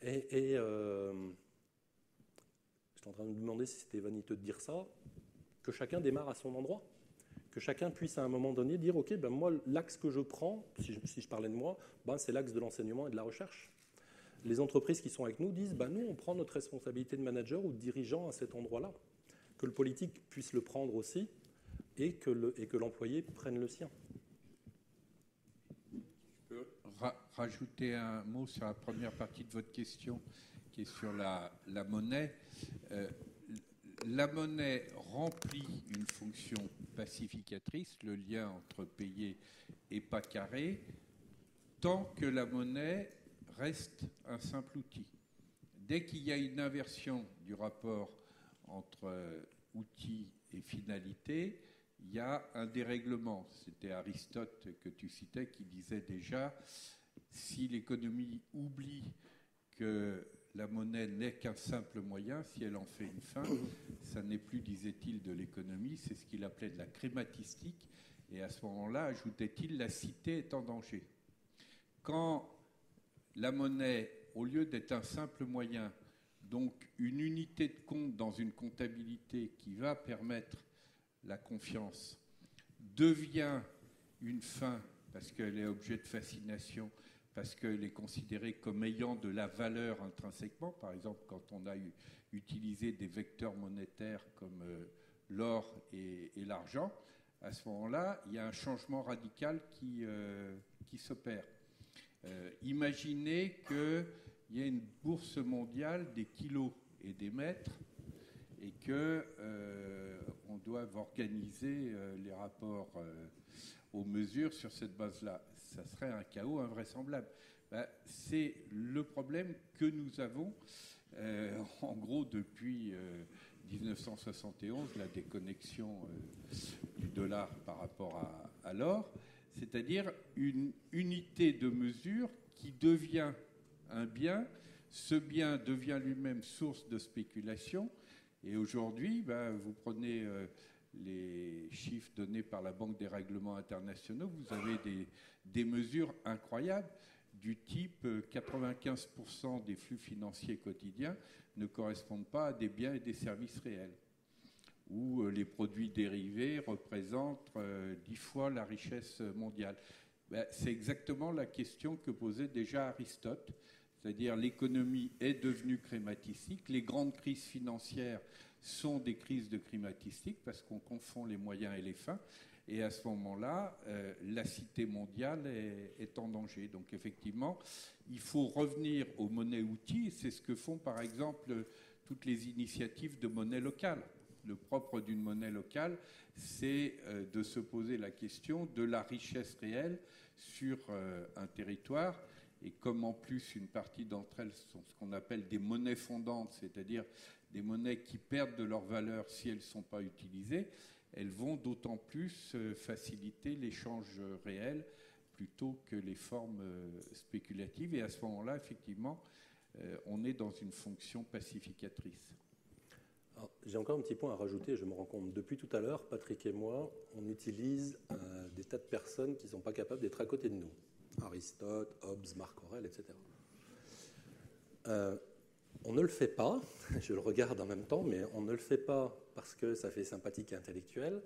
Et j'étais en train de me demander si c'était vaniteux de dire ça, que chacun démarre à son endroit, que chacun puisse à un moment donné dire « Ok, moi, l'axe que je prends, si je parlais de moi, c'est l'axe de l'enseignement et de la recherche ». Les entreprises qui sont avec nous disent « Nous, on prend notre responsabilité de manager ou de dirigeant à cet endroit-là ». Que le politique puisse le prendre aussi et que l'employé prenne le sien. Je peux rajouter un mot sur la première partie de votre question qui est sur la monnaie. la monnaie remplit une fonction pacificatrice, le lien entre payé et pas carré, tant que la monnaie reste un simple outil. Dès qu'il y a une inversion du rapport entre outil et finalité, il y a un dérèglement. C'était Aristote que tu citais qui disait déjà, si l'économie oublie que la monnaie n'est qu'un simple moyen, si elle en fait une fin, ça n'est plus, disait-il, de l'économie, c'est ce qu'il appelait de la crématistique. Et à ce moment-là, ajoutait-il, la cité est en danger. Quand la monnaie, au lieu d'être un simple moyen, donc une unité de compte dans une comptabilité qui va permettre la confiance, devient une fin parce qu'elle est objet de fascination, parce qu'elle est considérée comme ayant de la valeur intrinsèquement. Par exemple, quand on a utilisé des vecteurs monétaires comme l'or et l'argent, à ce moment-là, il y a un changement radical qui s'opère. Imaginez qu'il y a une bourse mondiale des kilos et des mètres et qu'on doit organiser les rapports aux mesures sur cette base-là. Ça serait un chaos invraisemblable. C'est le problème que nous avons, en gros, depuis 1971, la déconnexion du dollar par rapport à l'or, c'est-à-dire une unité de mesure qui devient un bien. Ce bien devient lui-même source de spéculation. Et aujourd'hui, vous prenez les chiffres donnés par la Banque des règlements internationaux, vous avez des mesures incroyables du type 95% des flux financiers quotidiens ne correspondent pas à des biens et des services réels, où les produits dérivés représentent 10 fois la richesse mondiale. C'est exactement la question que posait déjà Aristote, c'est-à-dire l'économie est devenue crématistique, les grandes crises financières sont des crises de crématistique parce qu'on confond les moyens et les fins, et à ce moment-là, la cité mondiale est en danger. Donc effectivement, il faut revenir aux monnaies-outils, et c'est ce que font par exemple toutes les initiatives de monnaie locale. Le propre d'une monnaie locale, c'est de se poser la question de la richesse réelle sur un territoire. Et comme en plus une partie d'entre elles sont ce qu'on appelle des monnaies fondantes, c'est-à-dire des monnaies qui perdent de leur valeur si elles ne sont pas utilisées, elles vont d'autant plus faciliter l'échange réel plutôt que les formes spéculatives. Et à ce moment-là, effectivement, on est dans une fonction pacificatrice. J'ai encore un petit point à rajouter, je me rends compte. Depuis tout à l'heure, Patrick et moi, on utilise des tas de personnes qui ne sont pas capables d'être à côté de nous. Aristote, Hobbes, Marc Aurèle, etc. On ne le fait pas, je le regarde en même temps, mais on ne le fait pas parce que ça fait sympathique et intellectuel.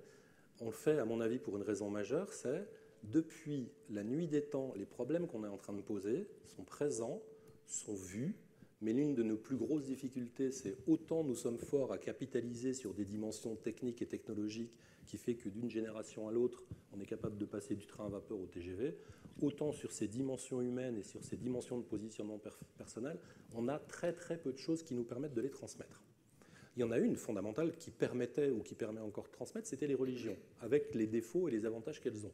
On le fait, à mon avis, pour une raison majeure, c'est depuis la nuit des temps, les problèmes qu'on est en train de poser sont présents, sont vus, mais l'une de nos plus grosses difficultés, c'est autant nous sommes forts à capitaliser sur des dimensions techniques et technologiques qui fait que d'une génération à l'autre, on est capable de passer du train à vapeur au TGV, autant sur ces dimensions humaines et sur ces dimensions de positionnement personnel, on a très très peu de choses qui nous permettent de les transmettre. Il y en a une fondamentale qui permettait ou qui permet encore de transmettre, c'était les religions, avec les défauts et les avantages qu'elles ont.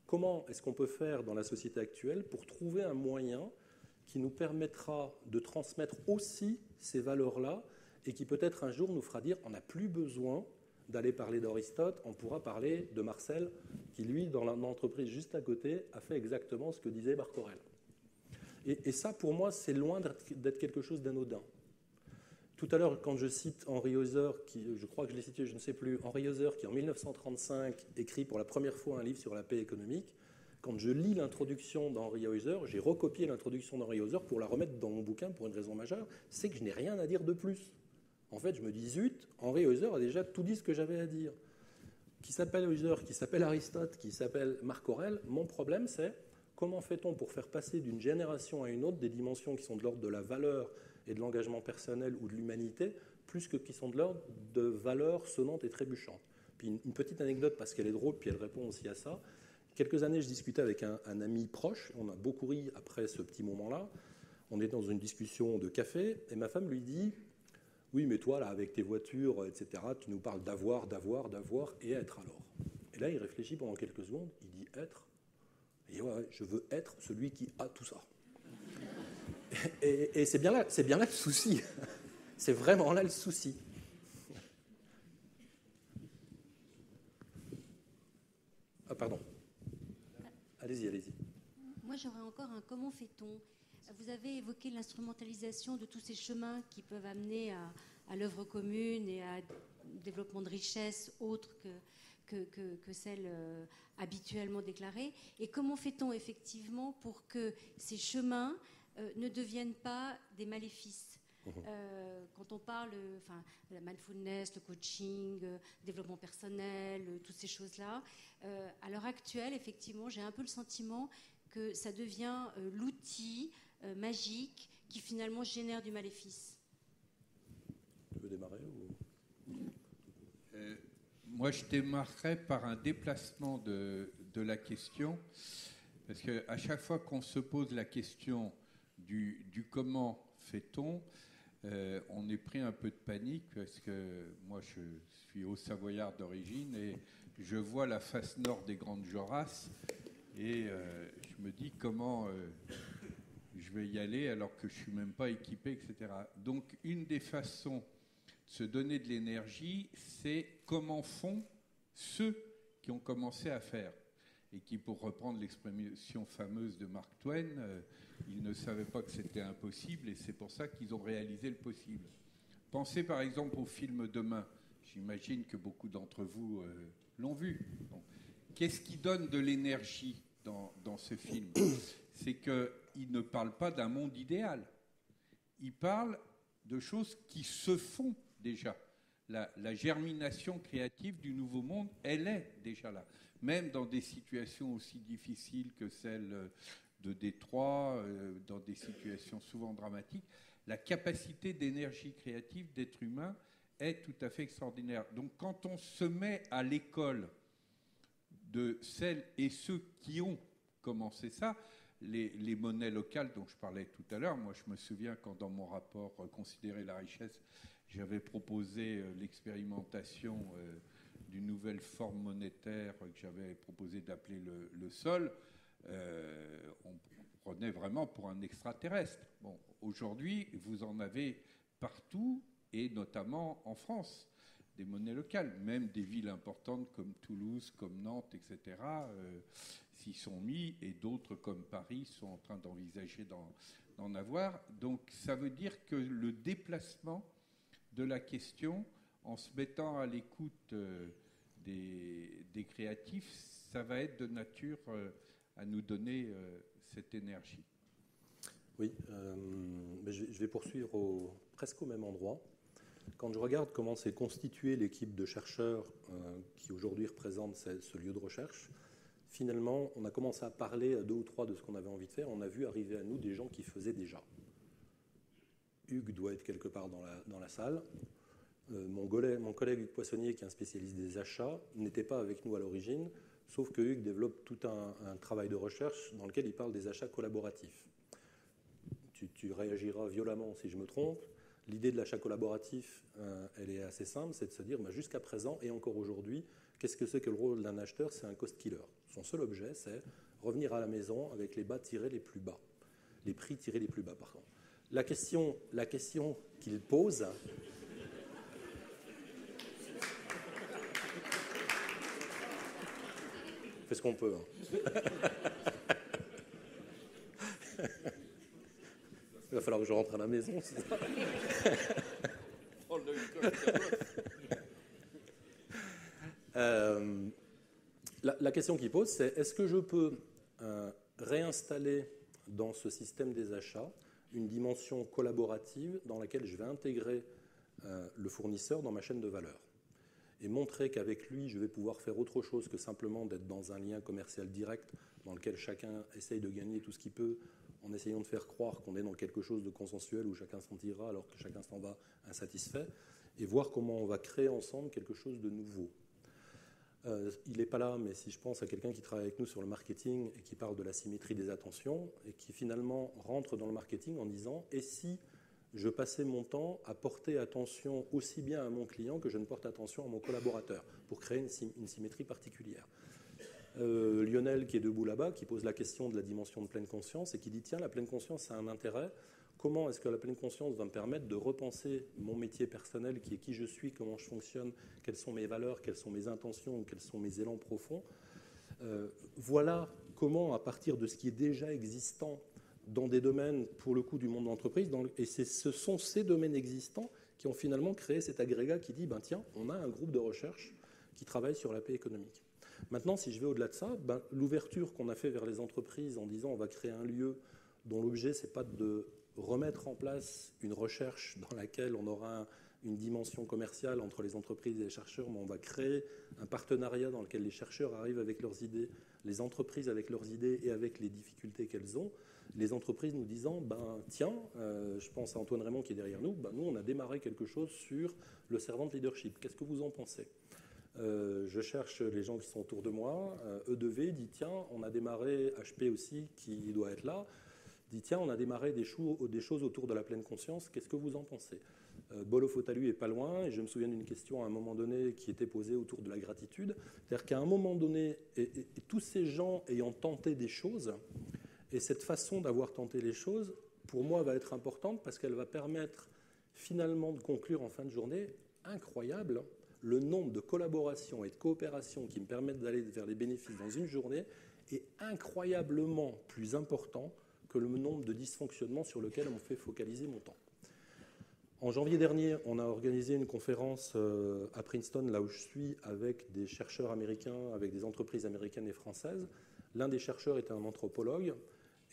Comment est-ce qu'on peut faire dans la société actuelle pour trouver un moyen qui nous permettra de transmettre aussi ces valeurs-là et qui peut-être un jour nous fera dire on n'a plus besoin d'aller parler d'Aristote, on pourra parler de Marcel, qui lui, dans l'entreprise juste à côté, a fait exactement ce que disait Marc Aurèle. Et ça, pour moi, c'est loin d'être quelque chose d'anodin. Tout à l'heure, quand je cite Henri Hauser, je crois que je l'ai cité, je ne sais plus, Henri Hauser, qui en 1935 écrit pour la première fois un livre sur la paix économique, quand je lis l'introduction d'Henri Hauser, j'ai recopié l'introduction d'Henri Hauser pour la remettre dans mon bouquin pour une raison majeure, c'est que je n'ai rien à dire de plus. En fait, je me dis, zut, Henri Hauser a déjà tout dit ce que j'avais à dire. Qui s'appelle Hauser, qui s'appelle Aristote, qui s'appelle Marc Aurèle, mon problème, c'est comment fait-on pour faire passer d'une génération à une autre des dimensions qui sont de l'ordre de la valeur et de l'engagement personnel ou de l'humanité, plus que qui sont de l'ordre de valeurs sonnantes et trébuchantes. Puis une petite anecdote, parce qu'elle est drôle, puis elle répond aussi à ça. Quelques années, je discutais avec un ami proche, on a beaucoup ri après ce petit moment-là, on est dans une discussion de café, et ma femme lui dit... Oui, mais toi, là, avec tes voitures, etc., tu nous parles d'avoir, et être alors. Et là, il réfléchit pendant quelques secondes, il dit être. Et ouais, je veux être celui qui a tout ça. Et c'est bien là le souci. C'est vraiment là le souci. Ah, pardon. Allez-y. Moi, j'aurais encore un comment fait-on. Vous avez évoqué l'instrumentalisation de tous ces chemins qui peuvent amener à l'œuvre commune et à développement de richesses autres que celles habituellement déclarées. Et comment fait-on effectivement pour que ces chemins ne deviennent pas des maléfices ? Quand on parle de la mindfulness, le coaching, développement personnel, toutes ces choses-là, à l'heure actuelle, effectivement, j'ai un peu le sentiment que ça devient l'outil magique qui finalement génère du maléfice. Tu veux démarrer Moi, je démarrerai par un déplacement de la question, parce qu'à chaque fois qu'on se pose la question du comment fait-on, on est pris un peu de panique, parce que moi, je suis haut-savoyard d'origine et je vois la face nord des Grandes Jorasses et je me dis comment je vais y aller alors que je ne suis même pas équipé, etc. Donc, une des façons de se donner de l'énergie, c'est comment font ceux qui ont commencé à faire. Et qui, pour reprendre l'expression fameuse de Mark Twain, ils ne savaient pas que c'était impossible et c'est pour ça qu'ils ont réalisé le possible. Pensez par exemple au film Demain. J'imagine que beaucoup d'entre vous l'ont vu. Donc, qu'est-ce qui donne de l'énergie dans ce film ? C'est qu'il ne parle pas d'un monde idéal. Il parle de choses qui se font déjà. La germination créative du nouveau monde, elle est déjà là. Même dans des situations aussi difficiles que celle de Détroit, dans des situations souvent dramatiques, la capacité d'énergie créative d'être humain est tout à fait extraordinaire. Donc quand on se met à l'école de celles et ceux qui ont commencé ça, les monnaies locales dont je parlais tout à l'heure, moi je me souviens quand dans mon rapport « Considérer la richesse », j'avais proposé l'expérimentation d'une nouvelle forme monétaire que j'avais proposé d'appeler le sol. On prenait vraiment pour un extraterrestre. Bon, aujourd'hui, vous en avez partout, et notamment en France, des monnaies locales. Même des villes importantes comme Toulouse, comme Nantes, etc., s'y sont mis, et d'autres comme Paris sont en train d'envisager d'en avoir. Donc ça veut dire que le déplacement de la question, en se mettant à l'écoute des créatifs, ça va être de nature à nous donner cette énergie. Oui, mais je vais poursuivre presque au même endroit. Quand je regarde comment s'est constituée l'équipe de chercheurs qui aujourd'hui représente ce lieu de recherche, finalement, on a commencé à parler à 2 ou 3 de ce qu'on avait envie de faire. On a vu arriver à nous des gens qui faisaient déjà. Hugues doit être quelque part dans la salle. Mon collègue Hugues Poissonnier, qui est un spécialiste des achats, n'était pas avec nous à l'origine, sauf que Hugues développe tout un travail de recherche dans lequel il parle des achats collaboratifs. Tu réagiras violemment si je me trompe. L'idée de l'achat collaboratif, elle est assez simple, c'est de se dire, jusqu'à présent et encore aujourd'hui, qu'est-ce que c'est que le rôle d'un acheteur ? C'est un cost killer. Son seul objet, c'est revenir à la maison avec les bas tirés les plus bas, les prix tirés les plus bas, par contre. La question qu'il pose... On fait ce qu'on peut. Il va falloir que je rentre à la maison, c'est ça. La question qu'il pose, c'est est-ce que je peux réinstaller dans ce système des achats une dimension collaborative dans laquelle je vais intégrer le fournisseur dans ma chaîne de valeur et montrer qu'avec lui, je vais pouvoir faire autre chose que simplement d'être dans un lien commercial direct dans lequel chacun essaye de gagner tout ce qu'il peut en essayant de faire croire qu'on est dans quelque chose de consensuel où chacun s'en tirera alors que chacun s'en va insatisfait, et voir comment on va créer ensemble quelque chose de nouveau. Il n'est pas là, mais si je pense à quelqu'un qui travaille avec nous sur le marketing et qui parle de la symétrie des attentions et qui finalement rentre dans le marketing en disant « et si je passais mon temps à porter attention aussi bien à mon client que je ne porte attention à mon collaborateur, pour créer une symétrie particulière. Lionel, qui est debout là-bas, qui pose la question de la dimension de pleine conscience et qui dit, tiens, la pleine conscience a un intérêt. Comment est-ce que la pleine conscience va me permettre de repenser mon métier personnel, qui est qui je suis, comment je fonctionne, quelles sont mes valeurs, quelles sont mes intentions, quels sont mes élans profonds. Voilà comment, à partir de ce qui est déjà existant dans des domaines, pour le coup, du monde de l'entreprise, et ce sont ces domaines existants qui ont finalement créé cet agrégat qui dit, ben tiens, on a un groupe de recherche qui travaille sur la paix économique. Maintenant, si je vais au-delà de ça, l'ouverture qu'on a fait vers les entreprises en disant on va créer un lieu dont l'objet, ce n'est pas de remettre en place une recherche dans laquelle on aura une dimension commerciale entre les entreprises et les chercheurs, mais on va créer un partenariat dans lequel les chercheurs arrivent avec leurs idées, les entreprises avec leurs idées et avec les difficultés qu'elles ont. Les entreprises nous disant, tiens, je pense à Antoine Raymond qui est derrière nous, nous on a démarré quelque chose sur le servant leadership. Qu'est-ce que vous en pensez ? Je cherche les gens qui sont autour de moi. E2V dit, tiens, on a démarré, HP aussi qui doit être là, dit, tiens, on a démarré des choses autour de la pleine conscience, qu'est-ce que vous en pensez ? Bolofotalu est pas loin, et je me souviens d'une question à un moment donné qui était posée autour de la gratitude. C'est-à-dire qu'à un moment donné, et tous ces gens ayant tenté des choses, et cette façon d'avoir tenté les choses, pour moi, va être importante parce qu'elle va permettre finalement de conclure en fin de journée, incroyable, le nombre de collaborations et de coopérations qui me permettent d'aller vers les bénéfices dans une journée est incroyablement plus important que le nombre de dysfonctionnements sur lesquels on me fait focaliser mon temps. En janvier dernier, on a organisé une conférence à Princeton, là où je suis, avec des chercheurs américains, avec des entreprises américaines et françaises. L'un des chercheurs était un anthropologue,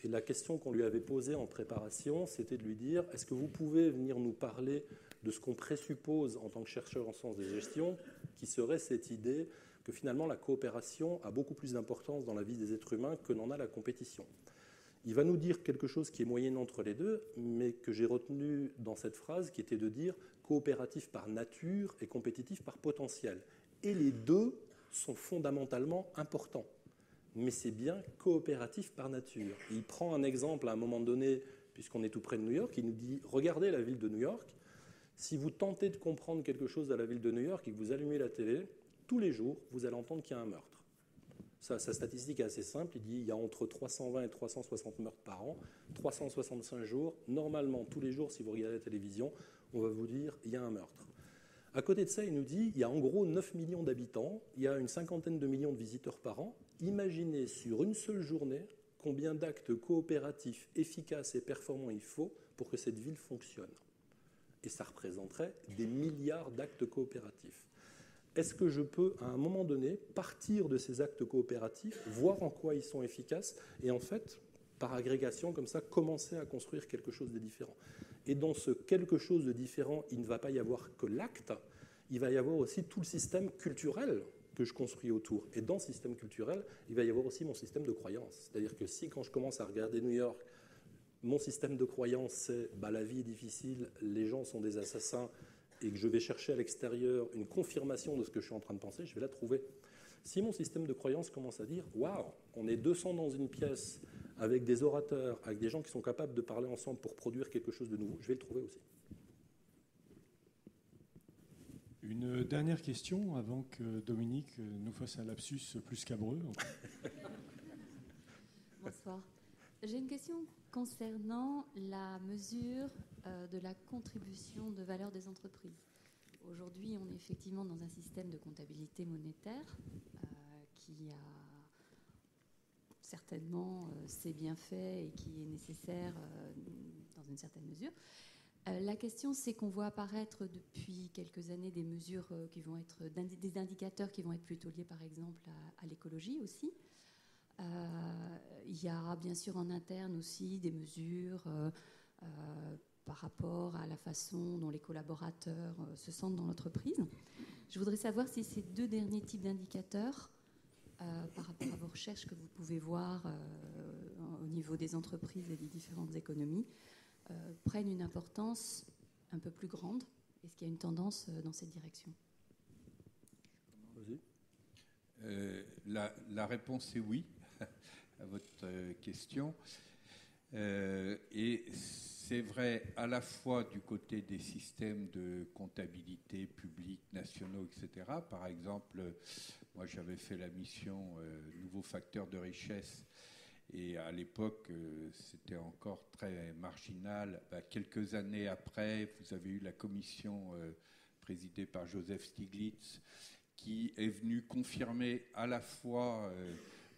et la question qu'on lui avait posée en préparation, c'était de lui dire « Est-ce que vous pouvez venir nous parler de ce qu'on présuppose en tant que chercheur en sciences de gestion, qui serait cette idée que finalement la coopération a beaucoup plus d'importance dans la vie des êtres humains que n'en a la compétition ?» Il va nous dire quelque chose qui est moyenne entre les deux, mais que j'ai retenu dans cette phrase, qui était de dire coopératif par nature et compétitif par potentiel. Et les deux sont fondamentalement importants. Mais c'est bien coopératif par nature. Il prend un exemple à un moment donné, puisqu'on est tout près de New York, il nous dit « Regardez la ville de New York, si vous tentez de comprendre quelque chose à la ville de New York et que vous allumez la télé, tous les jours, vous allez entendre qu'il y a un meurtre. » Sa statistique est assez simple, il dit il y a entre 320 et 360 meurtres par an, 365 jours, normalement tous les jours si vous regardez la télévision, on va vous dire il y a un meurtre. À côté de ça, il nous dit il y a en gros 9 millions d'habitants, il y a une cinquantaine de millions de visiteurs par an, imaginez sur une seule journée combien d'actes coopératifs efficaces et performants il faut pour que cette ville fonctionne. Et ça représenterait des milliards d'actes coopératifs. Est-ce que je peux, à un moment donné, partir de ces actes coopératifs, voir en quoi ils sont efficaces, et en fait, par agrégation, comme ça, commencer à construire quelque chose de différent. Et dans ce quelque chose de différent, il ne va pas y avoir que l'acte, il va y avoir aussi tout le système culturel que je construis autour. Et dans ce système culturel, il va y avoir aussi mon système de croyance. C'est-à-dire que si, quand je commence à regarder New York, mon système de croyance, c'est la vie est difficile, les gens sont des assassins, et que je vais chercher à l'extérieur une confirmation de ce que je suis en train de penser, je vais la trouver. Si mon système de croyance commence à dire « Waouh, on est 200 dans une pièce avec des orateurs, avec des gens qui sont capables de parler ensemble pour produire quelque chose de nouveau », je vais le trouver aussi. Une dernière question avant que Dominique nous fasse un lapsus plus scabreux. Bonsoir. J'ai une question concernant la mesure de la contribution de valeur des entreprises. Aujourd'hui, on est effectivement dans un système de comptabilité monétaire qui a certainement ses bienfaits et qui est nécessaire dans une certaine mesure. La question, c'est qu'on voit apparaître depuis quelques années des mesures qui vont être des indicateurs qui vont être plutôt liés, par exemple, à l'écologie aussi. Il y a bien sûr en interne aussi des mesures par rapport à la façon dont les collaborateurs se sentent dans l'entreprise. Je voudrais savoir si ces deux derniers types d'indicateurs, par rapport à vos recherches que vous pouvez voir au niveau des entreprises et des différentes économies, prennent une importance un peu plus grande. Est-ce qu'il y a une tendance dans cette direction ? La réponse est oui à votre question. Et c'est vrai à la fois du côté des systèmes de comptabilité publics, nationaux, etc. Par exemple, moi j'avais fait la mission Nouveaux facteurs de richesse, et à l'époque c'était encore très marginal. Quelques années après, vous avez eu la commission présidée par Joseph Stiglitz, qui est venue confirmer à la fois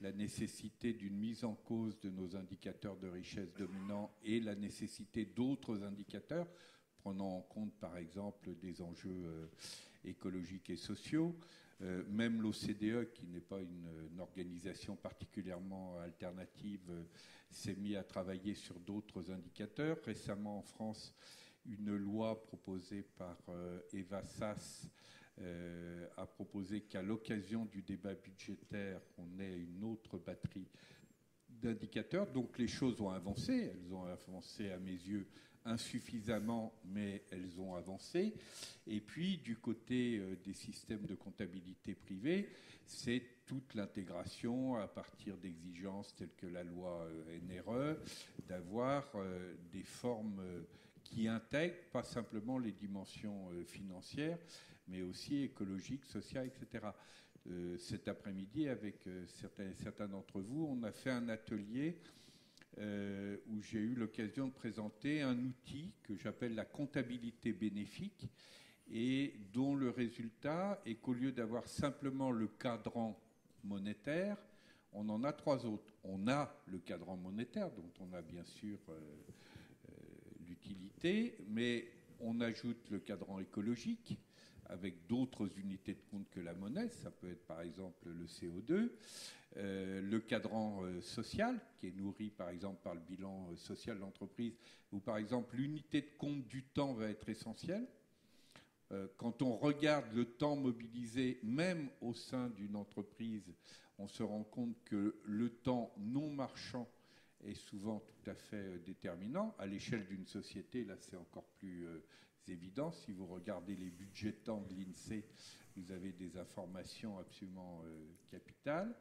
la nécessité d'une mise en cause de nos indicateurs de richesse dominants et la nécessité d'autres indicateurs, prenant en compte par exemple des enjeux écologiques et sociaux. Même l'OCDE, qui n'est pas une organisation particulièrement alternative, s'est mis à travailler sur d'autres indicateurs. Récemment en France, une loi proposée par Eva Sass a proposé qu'à l'occasion du débat budgétaire, on ait une autre batterie d'indicateurs. Donc les choses ont avancé. Elles ont avancé à mes yeux insuffisamment, mais elles ont avancé. Et puis du côté des systèmes de comptabilité privée, c'est toute l'intégration à partir d'exigences telles que la loi NRE, d'avoir des formes qui intègrent pas simplement les dimensions financières, mais aussi écologiques, sociales, etc. Cet après-midi, avec certains d'entre vous, on a fait un atelier où j'ai eu l'occasion de présenter un outil que j'appelle la comptabilité bénéfique, et dont le résultat est qu'au lieu d'avoir simplement le cadran monétaire, on en a 3 autres. On a le cadran monétaire, dont on a bien sûr l'utilité, mais on ajoute le cadran écologique, avec d'autres unités de compte que la monnaie. Ça peut être par exemple le CO2, le cadran social, qui est nourri par exemple par le bilan social de l'entreprise, où par exemple l'unité de compte du temps va être essentielle. Quand on regarde le temps mobilisé, même au sein d'une entreprise, on se rend compte que le temps non marchand est souvent tout à fait déterminant. À l'échelle d'une société, là c'est encore plus évident. Si vous regardez les budgets de temps de l'INSEE, vous avez des informations absolument capitales.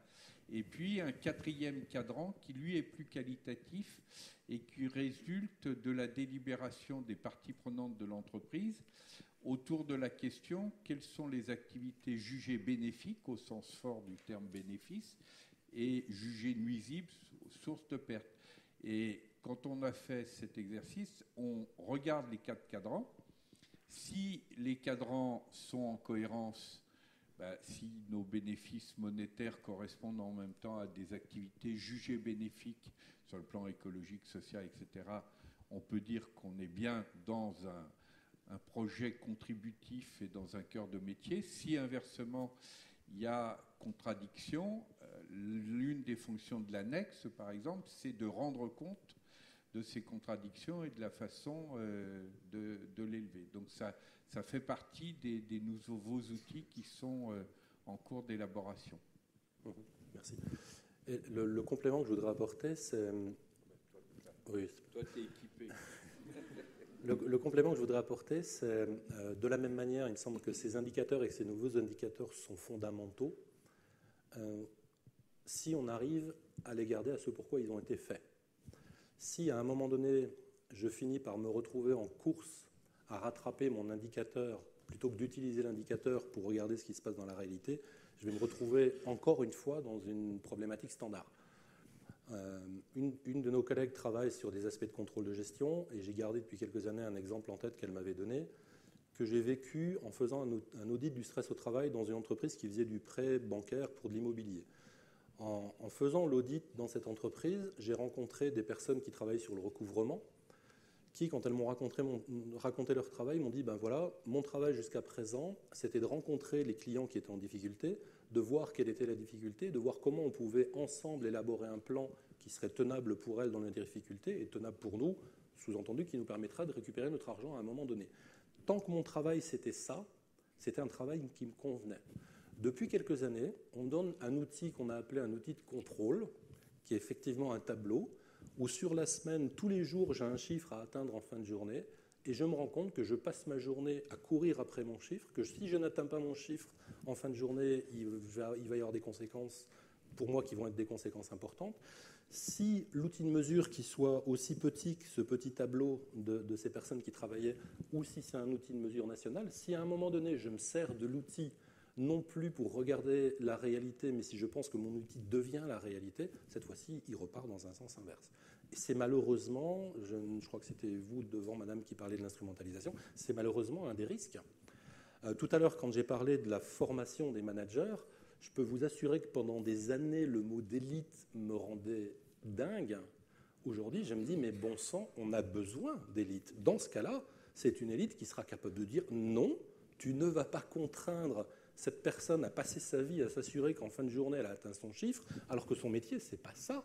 Et puis un 4e cadran qui lui est plus qualitatif et qui résulte de la délibération des parties prenantes de l'entreprise autour de la question: quelles sont les activités jugées bénéfiques au sens fort du terme bénéfice et jugées nuisibles, source de perte. Et quand on a fait cet exercice, on regarde les 4 cadrans. Si les cadrans sont en cohérence, si nos bénéfices monétaires correspondent en même temps à des activités jugées bénéfiques sur le plan écologique, social, etc., on peut dire qu'on est bien dans un projet contributif et dans un cœur de métier. Si inversement il y a contradiction, l'une des fonctions de l'annexe, par exemple, c'est de rendre compte de ces contradictions et de la façon de l'élever. Donc ça fait partie des nouveaux outils qui sont en cours d'élaboration. Merci. Et le complément que je voudrais apporter, c'est... Oui. Toi, tu es équipé. Le complément que je voudrais apporter, c'est de la même manière, il me semble que ces indicateurs et que ces nouveaux indicateurs sont fondamentaux si on arrive à les garder à ce pourquoi ils ont été faits. Si à un moment donné, je finis par me retrouver en course à rattraper mon indicateur, plutôt que d'utiliser l'indicateur pour regarder ce qui se passe dans la réalité, je vais me retrouver encore une fois dans une problématique standard. Une de nos collègues travaille sur des aspects de contrôle de gestion, et j'ai gardé depuis quelques années un exemple en tête qu'elle m'avait donné, que j'ai vécu en faisant un audit du stress au travail dans une entreprise qui faisait du prêt bancaire pour de l'immobilier. En faisant l'audit dans cette entreprise, j'ai rencontré des personnes qui travaillaient sur le recouvrement, qui, quand elles m'ont raconté leur travail, m'ont dit, voilà, mon travail jusqu'à présent, c'était de rencontrer les clients qui étaient en difficulté, de voir quelle était la difficulté, de voir comment on pouvait ensemble élaborer un plan qui serait tenable pour elles dans les difficultés et tenable pour nous, sous-entendu qui nous permettra de récupérer notre argent à un moment donné. Tant que mon travail c'était ça, c'était un travail qui me convenait. Depuis quelques années, on me donne un outil qu'on a appelé un outil de contrôle, qui est effectivement un tableau, où sur la semaine, tous les jours, j'ai un chiffre à atteindre en fin de journée, et je me rends compte que je passe ma journée à courir après mon chiffre, que si je n'atteins pas mon chiffre en fin de journée, il va y avoir des conséquences pour moi qui vont être des conséquences importantes. Si l'outil de mesure qui soit aussi petit que ce petit tableau de ces personnes qui travaillaient, ou si c'est un outil de mesure national, si à un moment donné je me sers de l'outil non plus pour regarder la réalité, mais si je pense que mon outil devient la réalité, cette fois-ci, il repart dans un sens inverse. Et c'est malheureusement, je crois que c'était vous devant madame qui parlait de l'instrumentalisation, c'est malheureusement un des risques. Tout à l'heure, quand j'ai parlé de la formation des managers, je peux vous assurer que pendant des années, le mot d'élite me rendait dingue. Aujourd'hui, je me dis, mais bon sang, on a besoin d'élite. Dans ce cas-là, c'est une élite qui sera capable de dire non, tu ne vas pas contraindre cette personne à passer sa vie à s'assurer qu'en fin de journée, elle a atteint son chiffre, alors que son métier, c'est pas ça.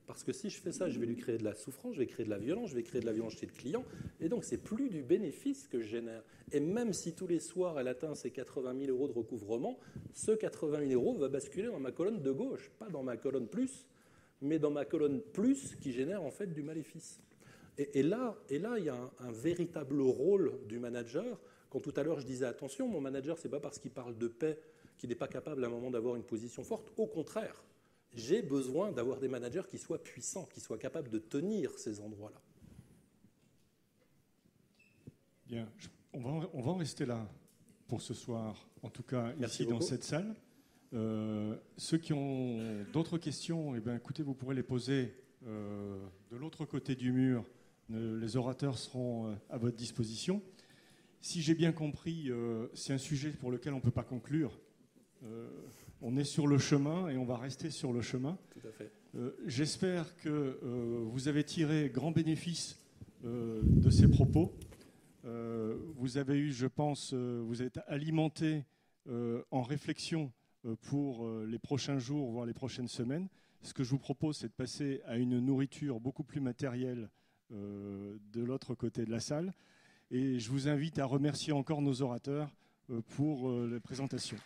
Parce que si je fais ça, je vais lui créer de la souffrance, je vais créer de la violence, je vais créer de la violence chez le client. Et donc, c'est plus du bénéfice que je génère. Et même si tous les soirs, elle atteint ses 80 000 euros de recouvrement, ce 80 000 euros va basculer dans ma colonne de gauche, pas dans ma colonne plus, mais dans ma colonne plus qui génère en fait du maléfice. Et là, il y a un véritable rôle du manager. Quand tout à l'heure, je disais, attention, mon manager, ce n'est pas parce qu'il parle de paix qu'il n'est pas capable à un moment d'avoir une position forte. Au contraire. J'ai besoin d'avoir des managers qui soient puissants, qui soient capables de tenir ces endroits-là. Bien, on va en rester là pour ce soir, en tout cas Merci ici beaucoup. dans cette salle. Ceux qui ont d'autres questions, eh bien, écoutez, vous pourrez les poser de l'autre côté du mur. Les orateurs seront à votre disposition. Si j'ai bien compris, c'est un sujet pour lequel on ne peut pas conclure. On est sur le chemin et on va rester sur le chemin. Tout à fait. J'espère que vous avez tiré grand bénéfice de ces propos. Vous avez eu, je pense, vous êtes alimenté en réflexion pour les prochains jours, voire les prochaines semaines. Ce que je vous propose, c'est de passer à une nourriture beaucoup plus matérielle de l'autre côté de la salle. Et je vous invite à remercier encore nos orateurs pour les présentations.